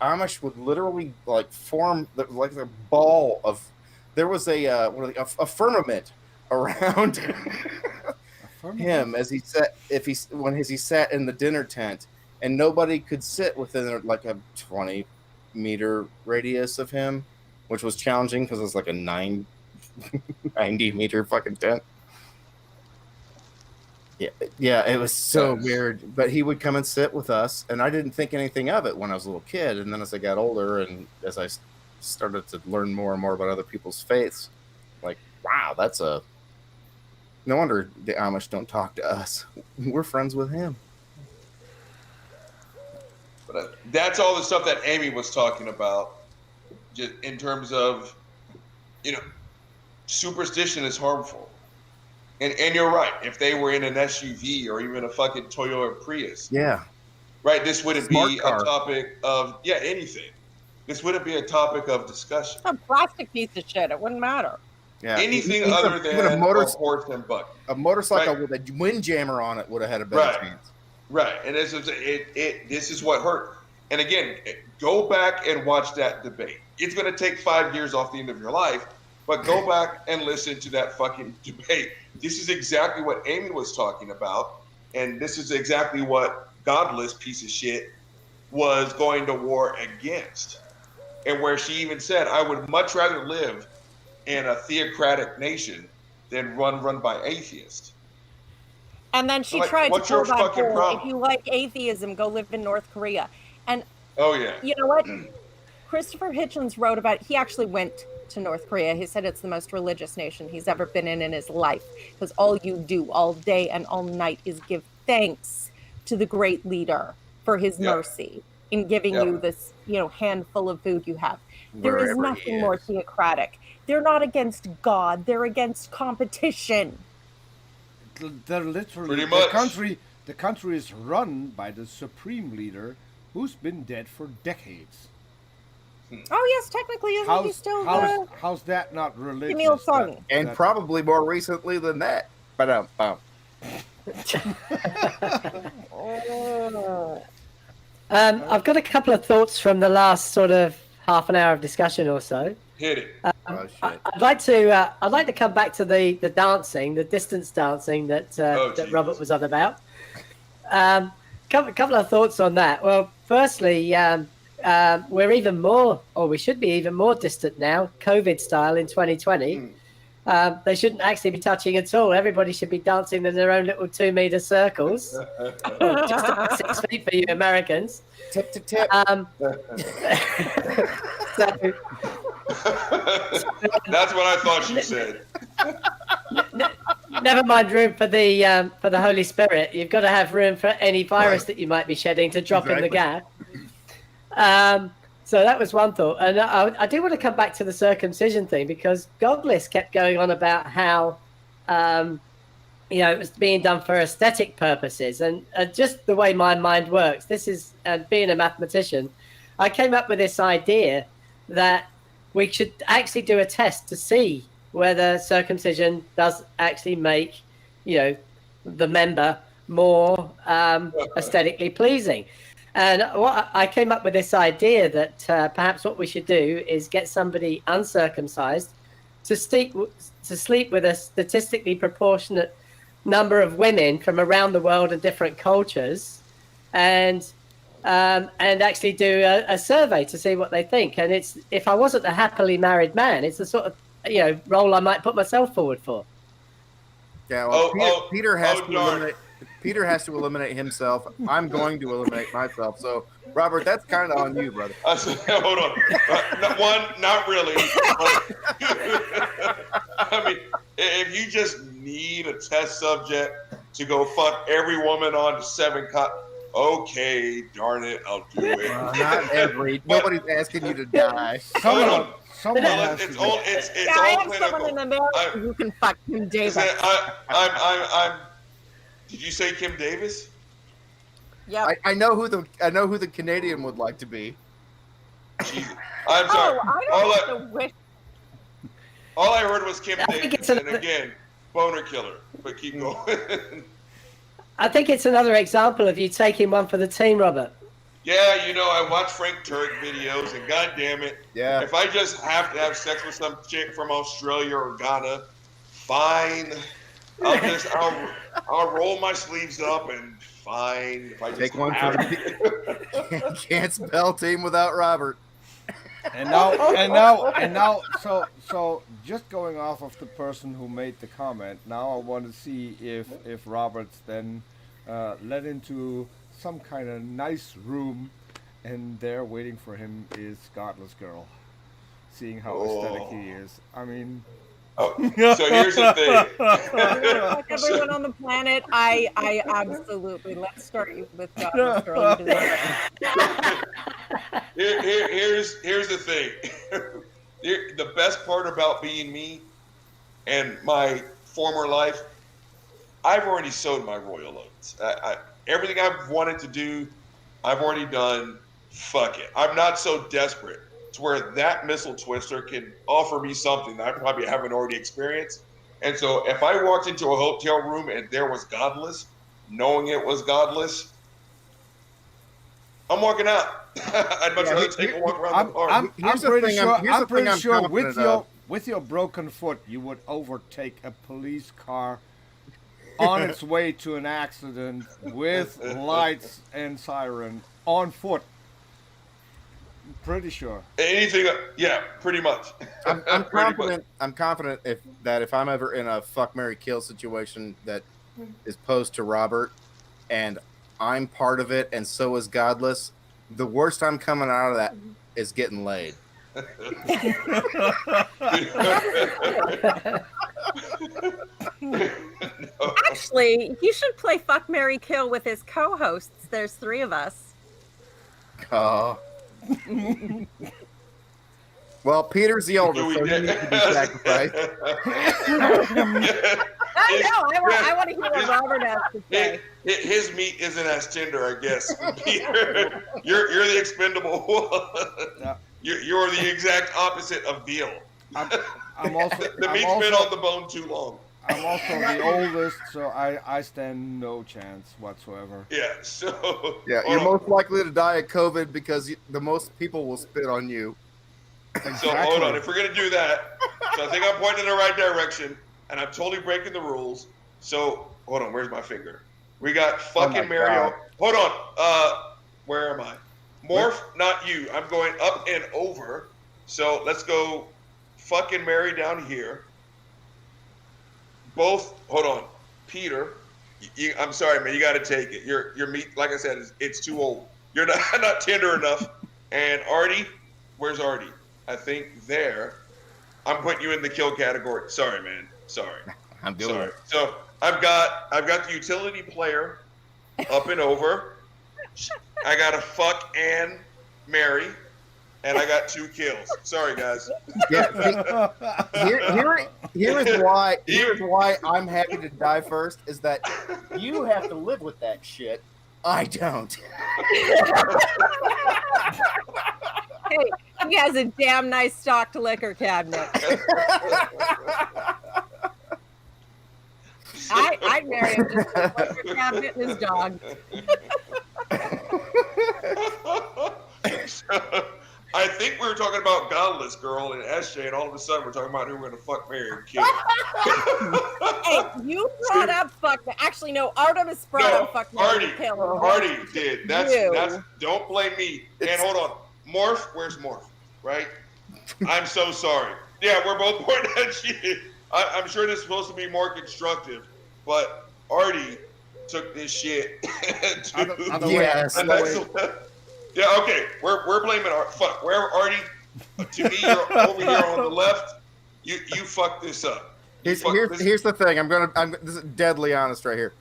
Amish would literally form like a ball of. There was a firmament around him as he sat. He sat in the dinner tent, and nobody could sit within like a 20-meter radius of him, which was challenging because it was like a 90-meter fucking tent. Yeah, it was so weird. But he would come and sit with us, and I didn't think anything of it when I was a little kid. And then as I got older, and as I started to learn more and more about other people's faiths, like, wow, no wonder the Amish don't talk to us. We're friends with him. But that's all the stuff that Amy was talking about, just in terms of, superstition is harmful. And you're right. If they were in an SUV or even a fucking Toyota Prius, yeah, right, this wouldn't Smart be car. a topic of anything. This wouldn't be a topic of discussion. A plastic piece of shit. It wouldn't matter. Yeah, Anything even other than a horse and buggy. A motorcycle Right. with a windjammer on it would have had a better chance. Right, and this is what hurt. And again, go back and watch that debate. It's going to take 5 years off the end of your life, but go back and listen to that fucking debate. This is exactly what Amy was talking about, and this is exactly what Godless piece of shit was going to war against. And where she even said, I would much rather live in a theocratic nation than run by atheists. And then she Like, tried to what's pull your that fucking whole, problem? if you like atheism, go live in North Korea. And Oh, yeah. you know what? Christopher Hitchens wrote about it. He actually went to North Korea. He said it's the most religious nation he's ever been in his life, because all you do all day and all night is give thanks to the great leader for his mercy in giving you this, handful of food you have. There is nothing more theocratic. They're not against God. They're against competition. They're literally Pretty much. The country is run by the supreme leader who's been dead for decades. Oh yes, technically, isn't he still the How's that not religious? Kim Il Sung? And probably more recently than that. But I've got a couple of thoughts from the last sort of half an hour of discussion or so. Hit it. I'd like to come back to the dancing, the distance dancing that Robert was on about. Couple of thoughts on that. Well, firstly, we're even more, or we should be even more distant now, COVID style in 2020. They shouldn't actually be touching at all. Everybody should be dancing in their own little 2-meter circles. Just about 6 feet for you Americans. Tip to tip. That's what I thought you said. Never mind room for the Holy Spirit. You've got to have room for any virus that you might be shedding to drop in the gap. So that was one thought. And I do want to come back to the circumcision thing, because Godless kept going on about how, it was being done for aesthetic purposes. And just the way my mind works, this is, being a mathematician, I came up with this idea that we should actually do a test to see whether circumcision does actually make, the member more aesthetically pleasing. And I came up with this idea that perhaps what we should do is get somebody uncircumcised to sleep with a statistically proportionate number of women from around the world and different cultures, and actually do a survey to see what they think. And it's, if I wasn't a happily married man, it's the sort of role I might put myself forward for. Yeah, well, Peter has to eliminate. Peter has to eliminate himself. I'm going to eliminate myself. So, Robert, that's kind of on you, brother. Hold on. Not really. I mean, if you just need a test subject to go fuck every woman on 7 okay, darn it, I'll do it. Not every. Nobody's asking you to die. Someone it's all I have clinical. someone in America who can fuck Kim Davis. Did you say Kim Davis? Yeah. I know who the Canadian would like to be. Jesus. I'm sorry. I don't have to wish. All I heard was Kim I think Davis, it's and again, boner killer. But keep going. I think it's another example of you taking one for the team, Robert. Yeah, I watch Frank Turk videos, and God damn it, Yeah. if I just have to have sex with some chick from Australia or Ghana, fine. I'll roll my sleeves up and fine. If I just Take one for have the can't spell team without Robert. And now, so just going off of the person who made the comment, now I want to see if Robert's then led into some kind of nice room, and there waiting for him is Godless Girl, seeing how aesthetic he is. I mean, so here's the thing. Fuck everyone on the planet. I absolutely. Let's start you with Godless Girl. You deserve it. Here's the thing. The best part about being me and my former life, I've already sowed my royal oats. Everything I've wanted to do, I've already done. Fuck it. I'm not so desperate to where that missile twister can offer me something that I probably haven't already experienced. And so if I walked into a hotel room and there was Godless, knowing it was Godless, I'm walking out. I'd much rather take a walk around the park. I'm pretty sure with your broken foot, you would overtake a police car on its way to an accident with lights and siren on foot. Pretty sure. Anything, yeah, pretty much. I'm confident. I'm confident if I'm ever in a fuck, marry, kill situation that is posed to Robert, and I'm part of it, and so is Godless. The worst I'm coming out of that is getting laid. Actually, he should play Fuck, Marry, Kill with his co-hosts. There's 3 of us. Oh. Well, Peter's the older, so he needs to be sacrificed. I know. I want to hear what Robert has to say. His meat isn't as tender, I guess. Peter, you're the expendable one. Yeah. You're the exact opposite of veal. I'm also The meat's been on the bone too long. I'm also the oldest, so I stand no chance whatsoever. Yeah, so... Yeah, you're most likely to die of COVID because the most people will spit on you. So hold on, if we're going to do that, so I think I'm pointing in the right direction, and I'm totally breaking the rules. So, hold on, where's my finger? We got fucking Mario. Hold on, where am I? Morph, not you. I'm going up and over. So let's go fucking Mary down here. Both, hold on, Peter. I'm sorry, man. You got to take it. Your meat, like I said, it's too old. You're not tender enough. And Artie, where's Artie? I think there. I'm putting you in the kill category. Sorry, man. Sorry. I'm doing it. So I've got the utility player up and over. I got a fuck and Mary, and I got 2 kills. Sorry, guys. Yeah. Here is why I'm happy to die first. Is that you have to live with that shit. I don't. Hey, he has a damn nice stocked liquor cabinet. I'd marry him just for the liquor cabinet and his dog. I think we were talking about Godless Girl and SJ, and all of a sudden we're talking about who we're going to fuck, marry, and kill. Hey, you brought up fuck. Actually, no, Artemis brought up fuck, marry, and kill. Artie did. That's don't blame me. And hold on. Morph, where's Morph? Right? I'm so sorry. Yeah, we're both pointing at you. I'm sure this is supposed to be more constructive, but Artie took this shit to Yes. Yeah, okay. We're blaming fuck. Wherever Artie, to me, you're over here on the left. You fucked this up. Here's the thing. I'm this is deadly honest right here.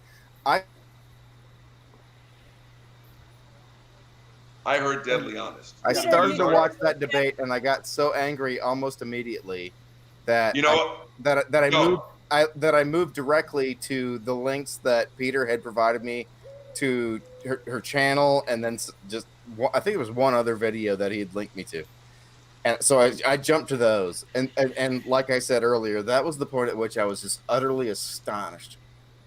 I heard deadly honest. I started to watch that debate and I got so angry almost immediately that I moved directly to the links that Peter had provided me to her channel, and then just I think it was one other video that he had linked me to, and so I jumped to those, and like I said earlier, that was the point at which I was just utterly astonished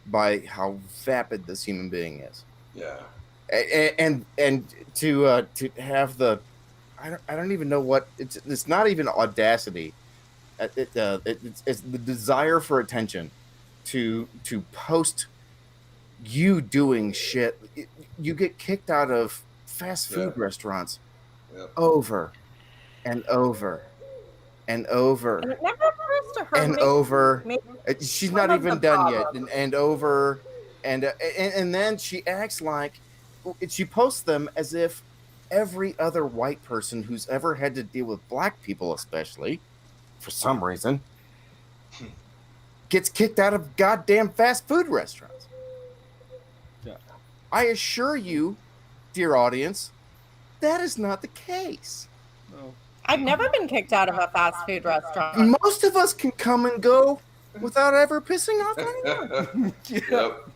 by how vapid this human being is. Yeah. And to have the I don't even know what it's not even audacity. It's the desire for attention to post you doing shit. You get kicked out of fast food restaurants over and over and over And it never occurs to her. and over. She's not even done yet, and over, and then she acts like she posts them as if every other white person who's ever had to deal with black people, especially for some reason, gets kicked out of goddamn fast food restaurants. Yeah. I assure you, dear audience, that is not the case. No. I've never been kicked out of a fast food restaurant. Most of us can come and go without ever pissing off anyone. Yep.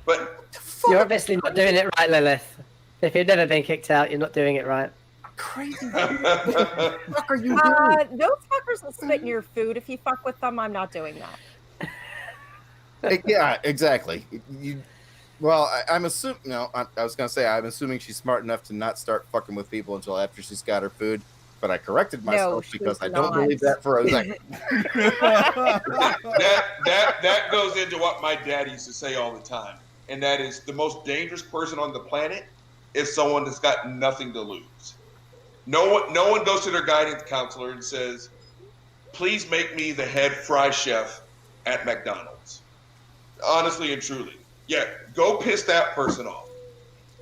But You're obviously not doing it right, Lilith. If you've never been kicked out, you're not doing it right. Crazy. What the fuck are you doing? Those fuckers will spit in your food if you fuck with them. I'm not doing that. Yeah, exactly. Well, I'm assuming. No, I was gonna say I'm assuming she's smart enough to not start fucking with people until after she's got her food. But I corrected myself because I don't believe that for a second. that goes into what my dad used to say all the time, and that is the most dangerous person on the planet is someone that's got nothing to lose. No one goes to their guidance counselor and says, "Please make me the head fry chef at McDonald's." Honestly and truly, yeah, go piss that person off.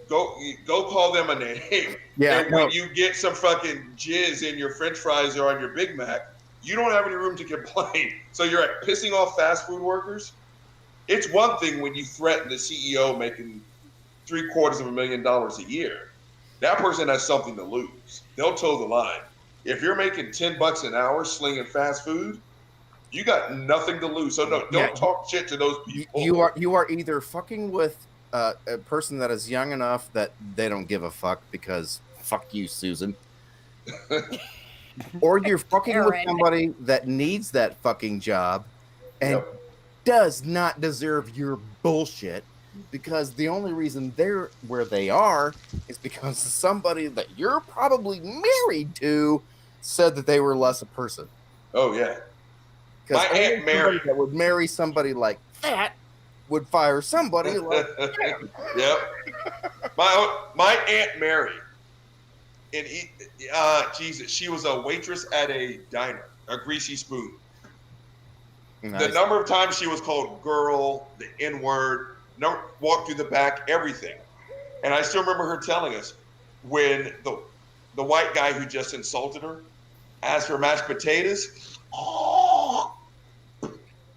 Go call them a name. Yeah. And when you get some fucking jizz in your French fries or on your Big Mac, you don't have any room to complain. So you're at pissing off fast food workers. It's one thing when you threaten the CEO making $750,000 a year. That person has something to lose. They'll toe the line. If you're making $10 an hour slinging fast food, you got nothing to lose. So don't talk shit to those people. You are either fucking with a person that is young enough that they don't give a fuck because fuck you, Susan. Or you're fucking with somebody that needs that fucking job and does not deserve your bullshit, because the only reason they're where they are is because somebody that you're probably married to said that they were less a person. Oh yeah. My Aunt Mary that would marry somebody like that would fire somebody like him. Yep. My Aunt Mary, and Jesus, she was a waitress at a diner, a Greasy Spoon. Nice. The number of times she was called girl, the N-word, walked through the back, everything. And I still remember her telling us when the white guy who just insulted her asked for mashed potatoes,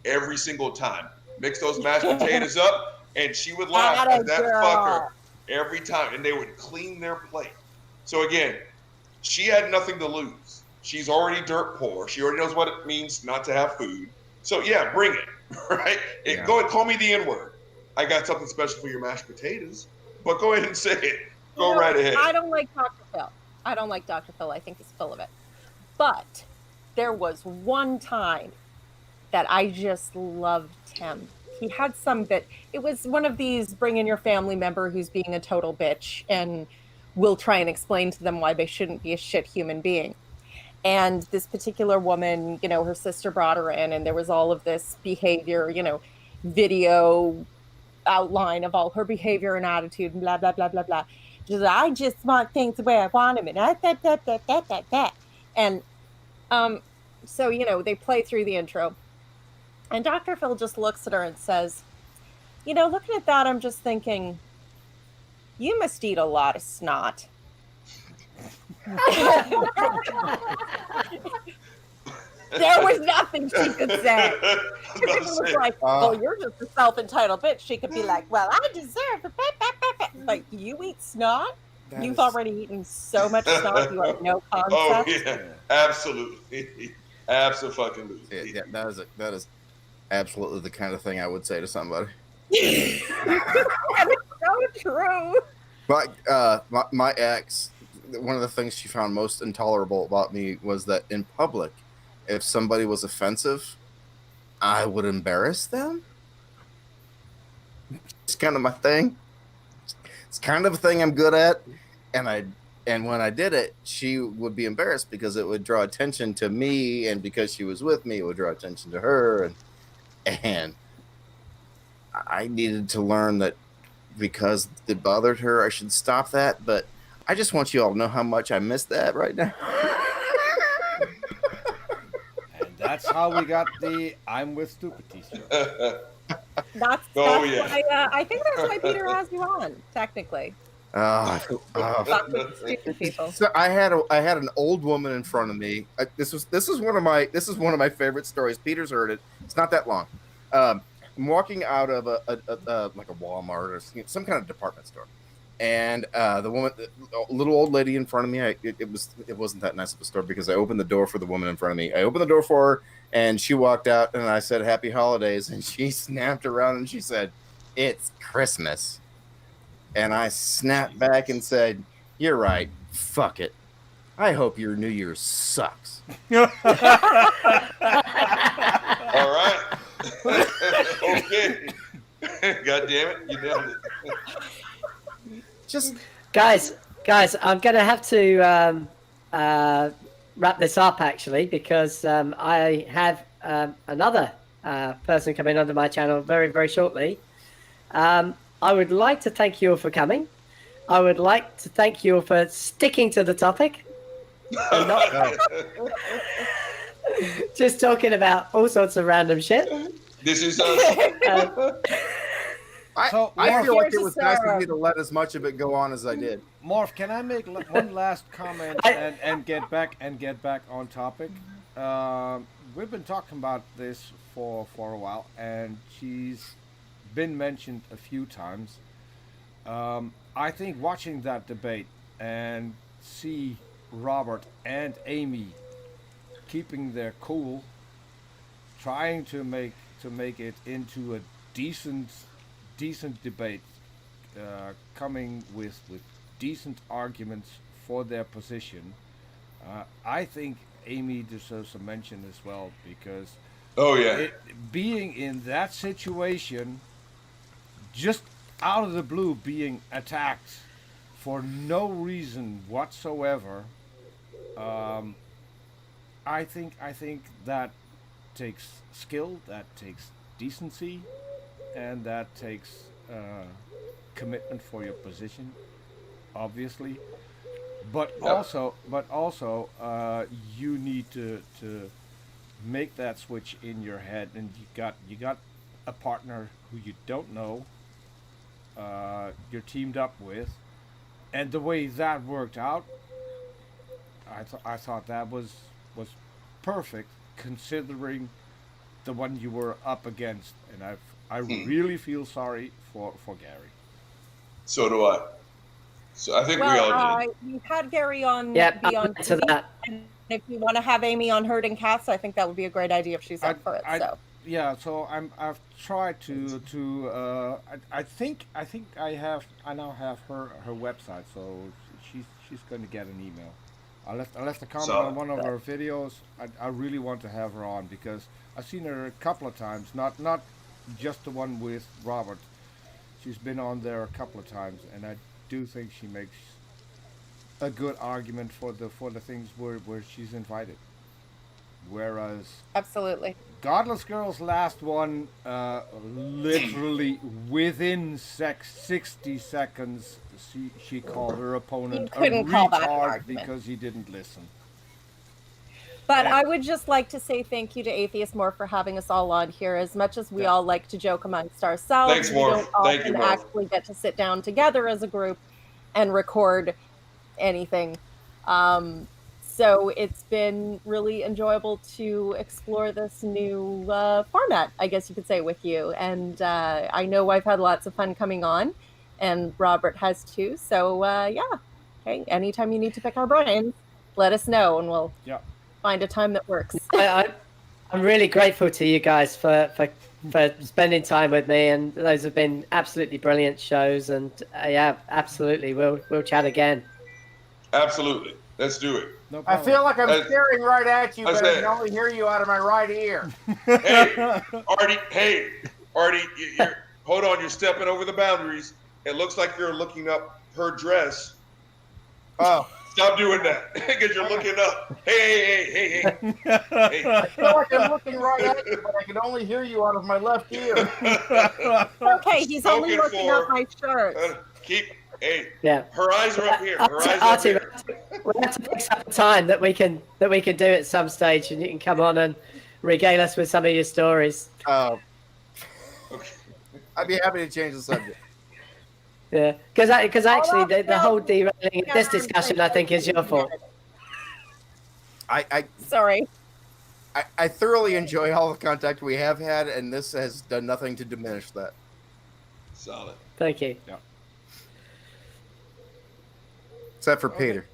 every single time. Mix those mashed potatoes up, and she would laugh at that fucker every time, and they would clean their plate. So again, she had nothing to lose. She's already dirt poor. She already knows what it means not to have food. So yeah, bring it, right? Yeah. Go and call me the N-word. I got something special for your mashed potatoes, but go ahead and say it. Go right ahead. I don't like Dr. Phil. I think he's full of it. But there was one time that I just loved him. He had some bit. It was one of these bring in your family member who's being a total bitch, and we'll try and explain to them why they shouldn't be a shit human being. And this particular woman, her sister brought her in, and there was all of this behavior, video outline of all her behavior and attitude and blah, blah, blah, blah, blah. She said, I just want things the way I want them. And that. And so, they play through the intro. And Dr. Phil just looks at her and says, looking at that, I'm just thinking, you must eat a lot of snot. There was nothing she could say. She was like, well, you're just a self-entitled bitch. She could be like, well, I deserve it. Like, you eat snot? You've already eaten so much snot, you have no concept. Oh, yeah. Absolutely. Absolutely. Yeah, that is absolutely the kind of thing I would say to somebody. It's so true. My ex, one of the things she found most intolerable about me was that in public, if somebody was offensive, I would embarrass them. It's kind of my thing. It's kind of a thing I'm good at, and when I did it, she would be embarrassed because it would draw attention to me, and because she was with me, it would draw attention to her, and I needed to learn that because it bothered her, I should stop that. But I just want you all to know how much I miss that right now. And that's how we got the "I'm with Stupid" T-shirt. That's Oh, why, I think that's why Peter has you on, technically. Fuck with stupid people. So I had an old woman in front of me. This is one of my favorite stories. Peter's heard it. It's not that long. I'm walking out of a like a Walmart or some kind of department store, and the woman, the little old lady in front of me. It wasn't that nice of a store because I opened the door for the woman in front of me. I opened the door for her, and she walked out, and I said, "Happy holidays," and she snapped around and she said, "It's Christmas." And I snapped back and said, "You're right. Fuck it. I hope your New Year's sucks." All right. Okay. God damn it. You nailed it. Just guys, I'm going to have to wrap this up actually because I have another person coming onto my channel very, very shortly. I would like to thank you all for coming. I would like to thank you all for sticking to the topic. And not just talking about all sorts of random shit. This is I feel like it was nice of you to let as much of it go on as I did. Morph, can I make one last comment and get back on topic? We've been talking about this for a while, and she's been mentioned a few times. I think watching that debate and see Robert and Amy keeping their cool, trying to make it into a decent debate, coming with decent arguments for their position. I think Amy deserves a mention as well because being in that situation, just out of the blue, being attacked for no reason whatsoever, I think that takes skill, that takes decency, and that takes commitment for your position, obviously. But also, you need to make that switch in your head, and you got a partner who you don't know, you're teamed up with, and the way that worked out, I thought that was perfect considering the one you were up against, and I really feel sorry for Gary. So do I. So I think we all did. We've had Gary on Beyond TV, to that. and if you want to have Amy on Herding Cats, I think that would be a great idea if she's up for it. Yeah, so I've tried to I think I now have her website, so she's going to get an email. I left a comment on one of her videos. I really want to have her on because I've seen her a couple of times, not just the one with Robert. She's been on there a couple of times, and I do think she makes a good argument for the things where she's invited. Whereas absolutely, Godless Girl's last one, literally within 60 seconds, she called her opponent a retard because he didn't listen. But I would just like to say thank you to Atheist Morph for having us all on here. As much as we all like to joke amongst ourselves, Thanks, we Morph. don't often actually get to sit down together as a group and record anything. So it's been really enjoyable to explore this new format, I guess you could say, with you. And I know I've had lots of fun coming on, and Robert has too. So yeah, okay. Anytime you need to pick our brains, let us know, and we'll find a time that works. I'm really grateful to you guys for spending time with me, and those have been absolutely brilliant shows. And yeah, absolutely, we'll chat again. Absolutely, let's do it. No I feel like I'm staring right at you, but I can only hear you out of my right ear. Hey, Artie, hold on, you're stepping over the boundaries. It looks like you're looking up her dress. Oh, Stop doing that because you're looking up. Hey. I feel like I'm looking right at you, but I can only hear you out of my left ear. Okay, he's only looking at my shirt. Yeah. Her eyes are up here. Her eyes are up Artie, here. we'll have to fix up a time that we can do at some stage, and you can come on and regale us with some of your stories. Okay. I'd be happy to change the subject. Yeah, because actually the whole derailing of this discussion, I think, is your fault. Sorry. I thoroughly enjoy all the contact we have had, and this has done nothing to diminish that. Solid. Thank you. Yeah. Except for Peter.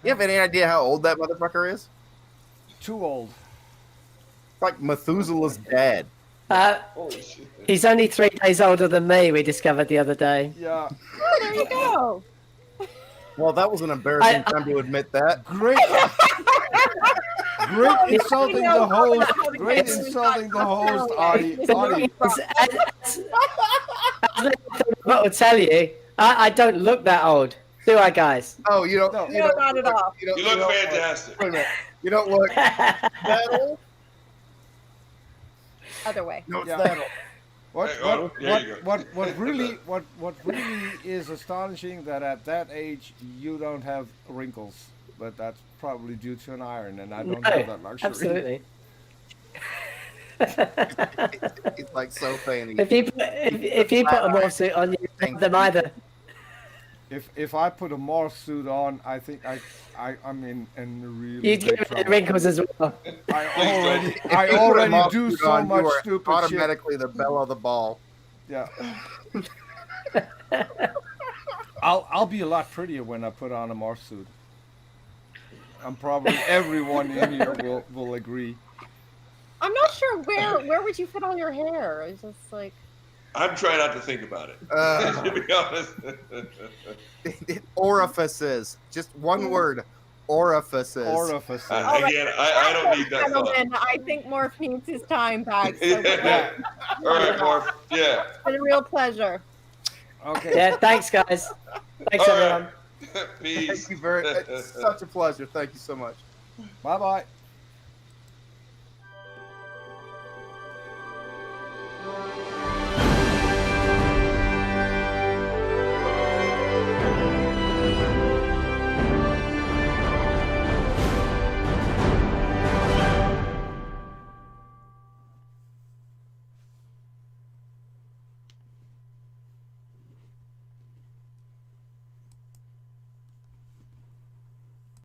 You have any idea how old that motherfucker is? Too old. It's like Methuselah's dad. Holy shit. He's only 3 days older than me, we discovered the other day. Yeah. Oh, there you go. Well, that was an embarrassing time to admit that. Great. Great insulting the host. Great insulting the host, Artie. What will tell you, I don't look that old, do I, guys? Oh, you don't. No, You don't not at all. You look fantastic. Wait a minute. You don't look that old? Other way. No, it's Yeah. that old. What really is astonishing that at that age you don't have wrinkles, but that's probably due to an iron, and I don't have that luxury. Absolutely. It's like so fanny. If you put a morph suit on, you don't have them either. If I put a morph suit on, I think I'm in really You'd big give it trouble. wrinkles as well. I If you already put a do suit so on, much you are stupid shit. automatically the belle of the ball. Yeah. I'll be a lot prettier when I put on a morph suit. I'm probably everyone in here will agree. I'm not sure where would you fit all your hair? It's just like I'm trying not to think about it. To be honest. Orifices. Just one word. Orifices. Orifices. Again, I don't need that gentlemen, thought. I think Morph needs his time back. So Yeah. All right, Morph. Yeah. it's been a real pleasure. Okay. Yeah, thanks, guys. Thanks, All everyone. right. Peace. Thank you very. It's such a pleasure. Thank you so much. Bye bye.